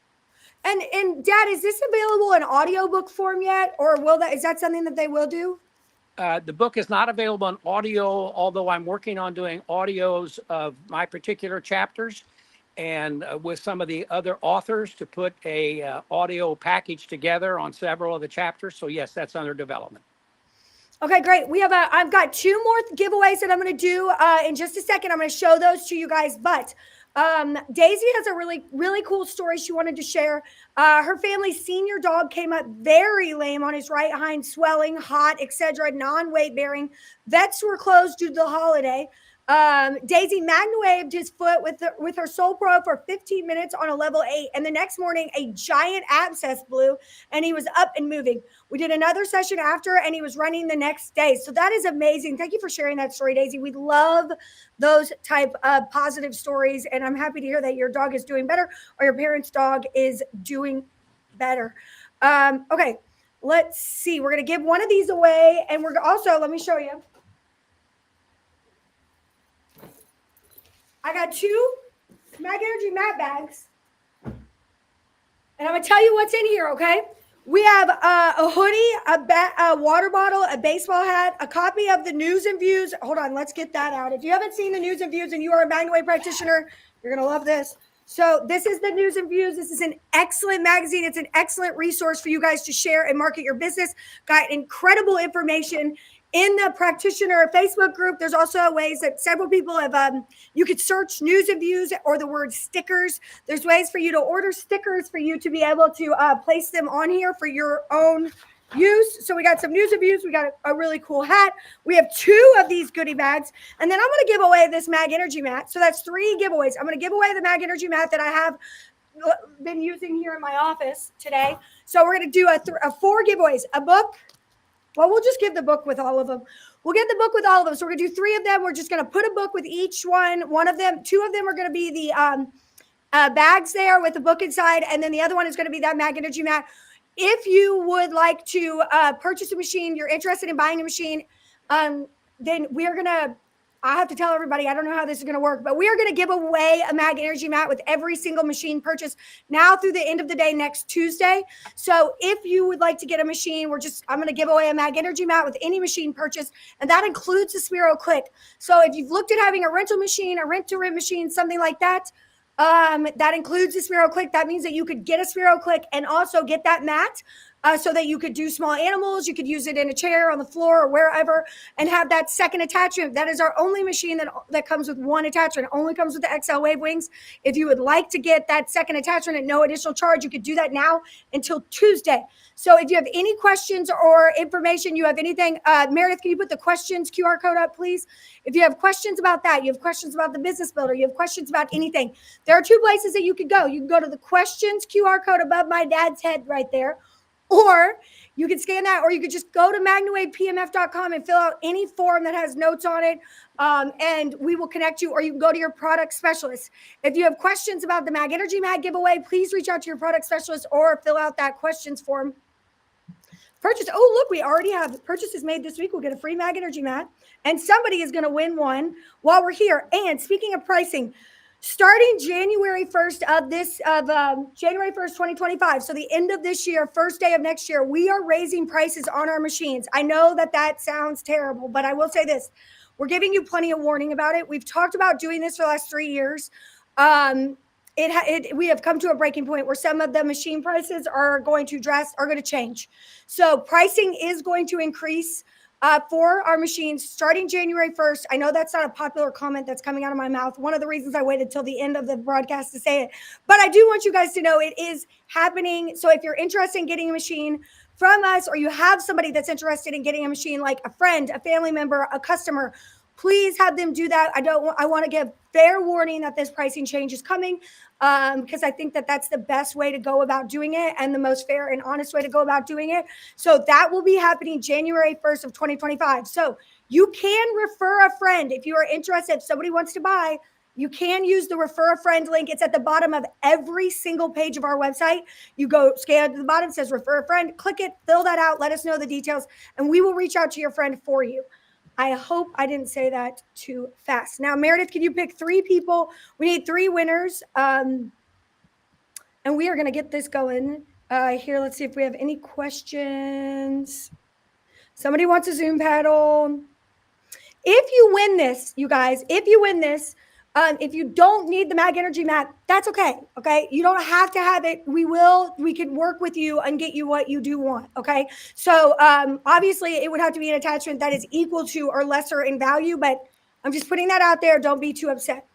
And Dad, is this available in audiobook form yet, or is that something that they will do? The book is not available in audio, although I'm working on doing audios of my particular chapters, and with some of the other authors to put a audio package together on several of the chapters. So yes, that's under development. Okay, great. I've got 2 more giveaways that I'm going to do in just a second. I'm going to show those to you guys, but Daisy has a really, really cool story she wanted to share. Her family's senior dog came up very lame on his right hind, swelling, hot, etc., non-weight bearing. Vets were closed due to the holiday. Daisy MagnaWaved his foot with her Soul Pro for 15 minutes on a level 8. And the next morning, a giant abscess blew and he was up and moving. We did another session after and he was running the next day. So that is amazing. Thank you for sharing that story, Daisy. We love those type of positive stories. And I'm happy to hear that your dog is doing better or your parents' dog is doing better. Okay, let's see. We're going to give one of these away. And we're also, let me show you. I got 2 Mag Energy mat bags. And I'm going to tell you what's in here, okay? We have a hoodie, a water bottle, a baseball hat, a copy of the News and Views. Hold on, let's get that out. If you haven't seen the News and Views and you are a MagnaWave practitioner, you're going to love this. So this is the News and Views. This is an excellent magazine. It's an excellent resource for you guys to share and market your business. Got incredible information in the practitioner Facebook group. There's also ways that several people have, you could search News and Views or the word stickers. There's ways for you to order stickers for you to be able to place them on here for your own use. So we got some News and Views. We got a really cool hat. We have 2 of these goodie bags. And then I'm going to give away this Mag Energy mat. So that's 3 giveaways. I'm going to give away the Mag Energy mat that I have been using here in my office today. So we're going to do a 4 giveaways, a book. Well, we'll just give the book with all of them. We'll get the book with all of them. So we're going to do 3 of them. We're just going to put a book with each one. 2 of them are going to be the bags there with the book inside. And then the other one is going to be that Mag Energy mat. If you would like to purchase a machine, you're interested in buying a machine, then we're going to, I have to tell everybody, I don't know how this is going to work, but we are going to give away a Mag Energy mat with every single machine purchase now through the end of the day next Tuesday. So if you would like to get a machine, I'm going to give away a Mag Energy mat with any machine purchase, and that includes the Sphero Click. So if you've looked at having a rental machine, a rent-to-rent machine, something like that, that includes the Sphero Click. That means that you could get a Sphero Click and also get that mat so that you could do small animals. You could use it in a chair, on the floor, or wherever, and have that second attachment. That is our only machine that comes with 1 attachment. It only comes with the XL Wave Wings. If you would like to get that second attachment at no additional charge, you could do that now until Tuesday. So if you have any questions or information, you have anything, Meredith, can you put the questions QR code up, please? If you have questions about that, you have questions about the business builder, you have questions about anything, there are 2 places that you could go. You can go to the questions QR code above my dad's head right there, or you can scan that, or you could just go to MagnaWavePMF.com and fill out any form that has notes on it, and we will connect you, or you can go to your product specialist. If you have questions about the Mag Energy Mat giveaway, please reach out to your product specialist or fill out that questions form. purchase. Oh, look, we already have purchases made this week. We'll get a free Mag Energy mat, and somebody is going to win one while we're here. And speaking of pricing, starting January 1st January 1st, 2025. So the end of this year, first day of next year, we are raising prices on our machines. I know that sounds terrible, but I will say this. We're giving you plenty of warning about it. We've talked about doing this for the last 3 years. We have come to a breaking point where some of the machine prices are going to change. So pricing is going to increase for our machines starting January 1st. I know that's not a popular comment that's coming out of my mouth. One of the reasons I waited till the end of the broadcast to say it, but I do want you guys to know it is happening. So if you're interested in getting a machine from us, or you have somebody that's interested in getting a machine, like a friend, a family member, a customer, please have them do that. I want to give fair warning that this pricing change is coming, because I think that that's the best way to go about doing it and the most fair and honest way to go about doing it. So that will be happening January 1st of 2025. So you can refer a friend if you are interested. If somebody wants to buy, you can use the refer a friend link. It's at the bottom of every single page of our website. You go scan to the bottom, it says refer a friend, click it, fill that out, let us know the details, and we will reach out to your friend for you. I hope I didn't say that too fast. Now, Meredith, can you pick 3 people? We need 3 winners. And we are going to get this going here. Let's see if we have any questions. Somebody wants a Zoom paddle. If you win this, you guys, if you don't need the Mag Energy mat, that's okay. Okay. You don't have to have it. We can work with you and get you what you do want. Okay. So, obviously it would have to be an attachment that is equal to or lesser in value, but I'm just putting that out there. Don't be too upset.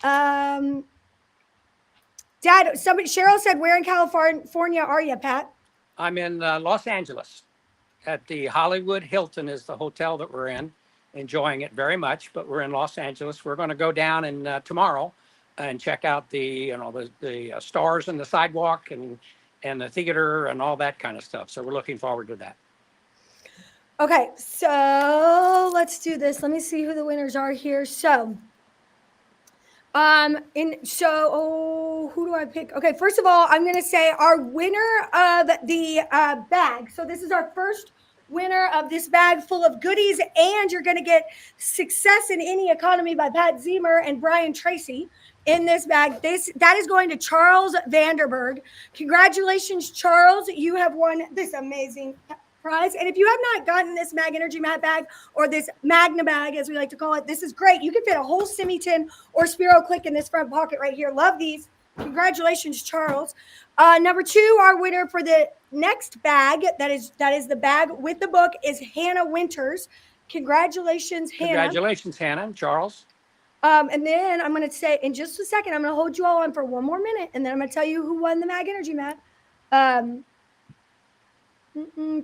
Dad, Cheryl said, where in California are you, Pat? I'm in Los Angeles at the Hollywood Hilton is the hotel that we're in. Enjoying it very much, but we're in Los Angeles. We're going to go down and tomorrow and check out the stars and the sidewalk and the theater and all that kind of stuff. So we're looking forward to that. Okay, so let's do this. Let me see who the winners are here. So, who do I pick? Okay, first of all, I'm going to say our winner of the bag. So this is our first winner of this bag full of goodies, and you're going to get Success in Any Economy by Pat Ziemer and Brian Tracy in this bag. That is going to Charles Vanderberg. Congratulations, Charles. You have won this amazing prize. And if you have not gotten this Mag Energy mat bag, or this Magna bag, as we like to call it, this is great. You can fit a whole semi-tin or Spiro click in this front pocket right here. Love these. Congratulations, Charles. Number 2, our winner for the next bag, that is the bag with the book, is Hannah Winters. Congratulations, Hannah. Congratulations, Hannah and Charles. And then I'm going to say, in just a second, I'm going to hold you all on for one more minute, and then I'm going to tell you who won the Mag Energy mat.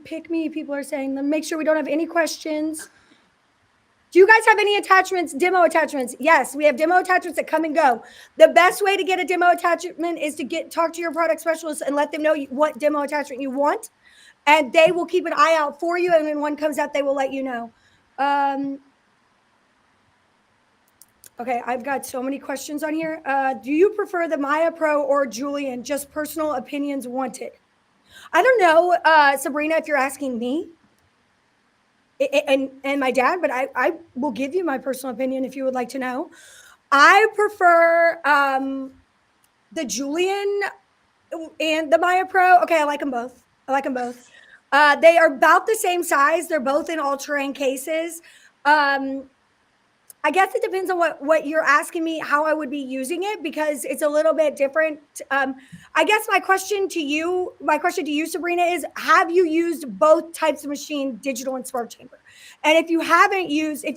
Pick me, people are saying. Let me make sure we don't have any questions. Do you guys have any attachments, demo attachments? Yes, we have demo attachments that come and go. The best way to get a demo attachment is to talk to your product specialist and let them know what demo attachment you want, and they will keep an eye out for you, and when one comes out, they will let you know. Okay, I've got so many questions on here. Do you prefer the Maya Pro or Julian? Just personal opinions wanted. I don't know, Sabrina, if you're asking me and my dad, but I will give you my personal opinion if you would like to know. I prefer the Julian and the Maya Pro. Okay, I like them both. They are about the same size. They're both in all-terrain cases. I guess it depends on what you're asking me, how I would be using it, because it's a little bit different. I guess my question to you, Sabrina, is, have you used both types of machine, digital and smart chamber? And if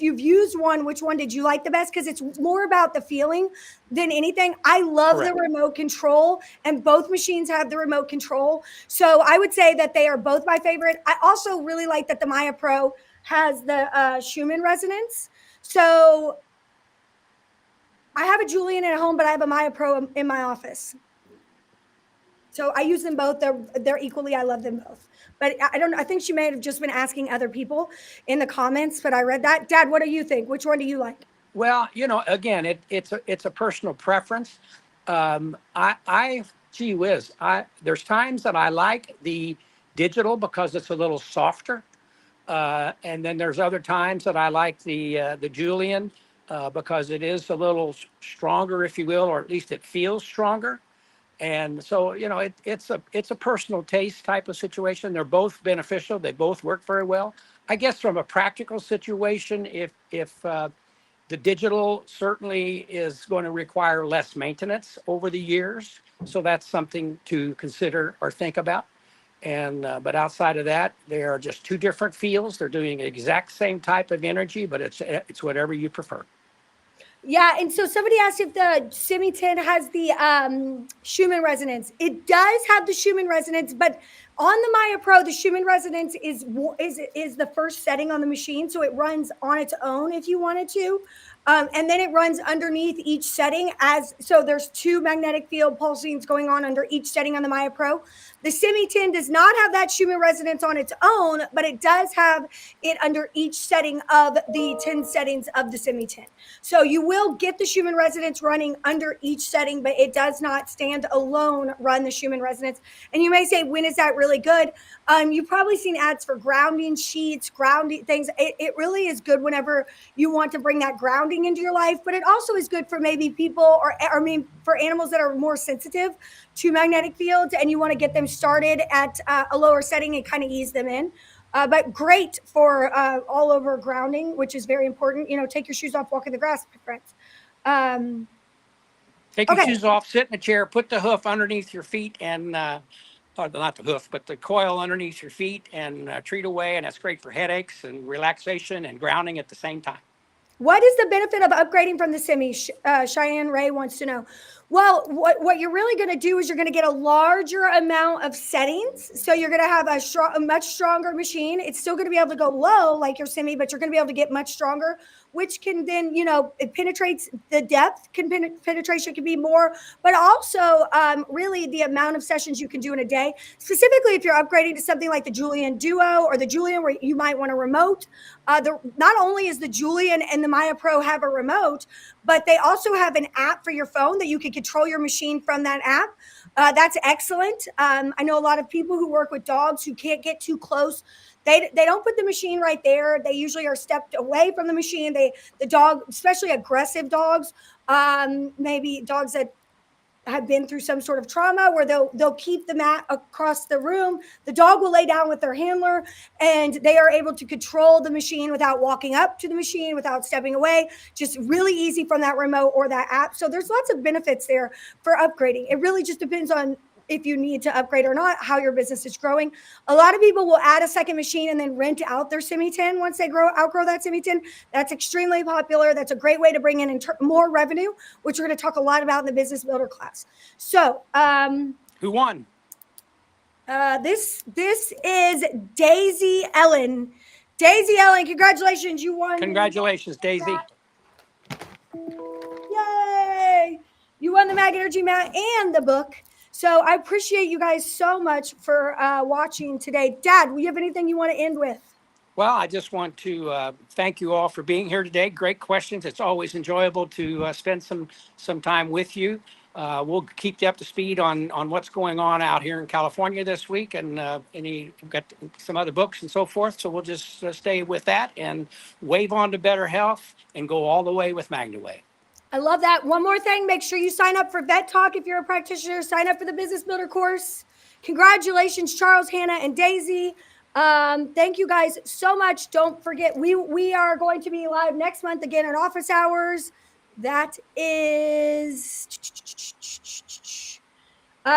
you've used one, which one did you like the best? Because it's more about the feeling than anything. I love the remote control, and both machines have the remote control. So I would say that they are both my favorite. I also really like that the Maya Pro has the Schumann resonance. So I have a Julian at home, but I have a Maya Pro in my office. So I use them both. They're equally, I love them both. But I don't know. I think she may have just been asking other people in the comments, but I read that. Dad, what do you think? Which one do you like? Well, again, it's a personal preference. Gee whiz, there's times that I like the digital because it's a little softer. And then there's other times that I like the Julian because it is a little stronger, if you will, or at least it feels stronger. And so, it's a personal taste type of situation. They're both beneficial. They both work very well. I guess from a practical situation, if the digital certainly is going to require less maintenance over the years, so that's something to consider or think about. And but outside of that, they are just two different feels. They're doing the exact same type of energy, but it's whatever you prefer. Yeah, and so somebody asked if the Semi-10 has the Schumann resonance. It does have the Schumann resonance, but on the Maya Pro, the Schumann resonance is the first setting on the machine, so it runs on its own if you wanted to, and then it runs underneath each setting so there's two magnetic field pulsings going on under each setting on the Maya Pro. The Semi-10 does not have that Schumann resonance on its own, but it does have it under each setting of the 10 settings of the Semi-10. So you will get the Schumann resonance running under each setting, but it does not stand alone run the Schumann resonance. And you may say, when is that really good? You've probably seen ads for grounding sheets, grounding things. It really is good whenever you want to bring that grounding into your life, but it also is good for maybe people for animals that are more sensitive to magnetic fields and you want to get them started at a lower setting and kind of ease them in. But great for all over grounding, which is very important. Take your shoes off, walk in the grass, my friends. Take your shoes off, sit in a chair, put the hoof underneath your feet and, or not the hoof, but the coil underneath your feet and treat away. And that's great for headaches and relaxation and grounding at the same time. What is the benefit of upgrading from the Semi? Cheyenne Ray wants to know. Well, what you're really going to do is you're going to get a larger amount of settings. So you're going to have a much stronger machine. It's still going to be able to go low like your Semi, but you're going to be able to get much stronger, which can then, it penetrates the depth. Penetration can be more, but also really the amount of sessions you can do in a day. Specifically, if you're upgrading to something like the Julian Duo or the Julian, where you might want a remote. Not only is the Julian and the Maya Pro have a remote, but they also have an app for your phone that you can control your machine from that app. That's excellent. I know a lot of people who work with dogs who can't get too close. They don't put the machine right there. They usually are stepped away from the machine. The dog, especially aggressive dogs, maybe dogs that have been through some sort of trauma where they'll keep the mat across the room. The dog will lay down with their handler and they are able to control the machine without walking up to the machine, without stepping away, just really easy from that remote or that app. So there's lots of benefits there for upgrading. It really just depends on if you need to upgrade or not, how your business is growing. A lot of people will add a second machine and then rent out their Semi-10 once they outgrow that Semi-10. That's extremely popular. That's a great way to bring in more revenue, which we're going to talk a lot about in the business builder class. So, who won? This is Daisy Ellen. Daisy Ellen, congratulations. You won. Congratulations, Daisy. Yay. You won the Mag Energy mat and the book. So I appreciate you guys so much for watching today. Dad, do you have anything you want to end with? Well, I just want to thank you all for being here today. Great questions. It's always enjoyable to spend some time with you. We'll keep you up to speed on what's going on out here in California this week, and we've got some other books and so forth. So we'll just stay with that and wave on to better health and go all the way with MagnaWave. I love that. One more thing, make sure you sign up for Vet Talk if you're a practitioner. Sign up for the Business Builder course. Congratulations, Charles, Hannah, and Daisy. Thank you guys so much. Don't forget, we are going to be live next month again in office hours. That is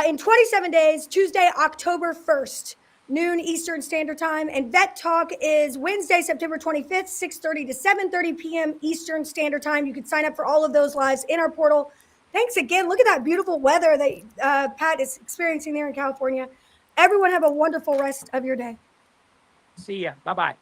in 27 days, Tuesday, October 1st. Noon Eastern Standard Time. And Vet Talk is Wednesday, September 25th, 6:30 to 7:30 p.m. Eastern Standard Time. You can sign up for all of those lives in our portal. Thanks again. Look at that beautiful weather that Pat is experiencing there in California. Everyone have a wonderful rest of your day. See ya. Bye-bye.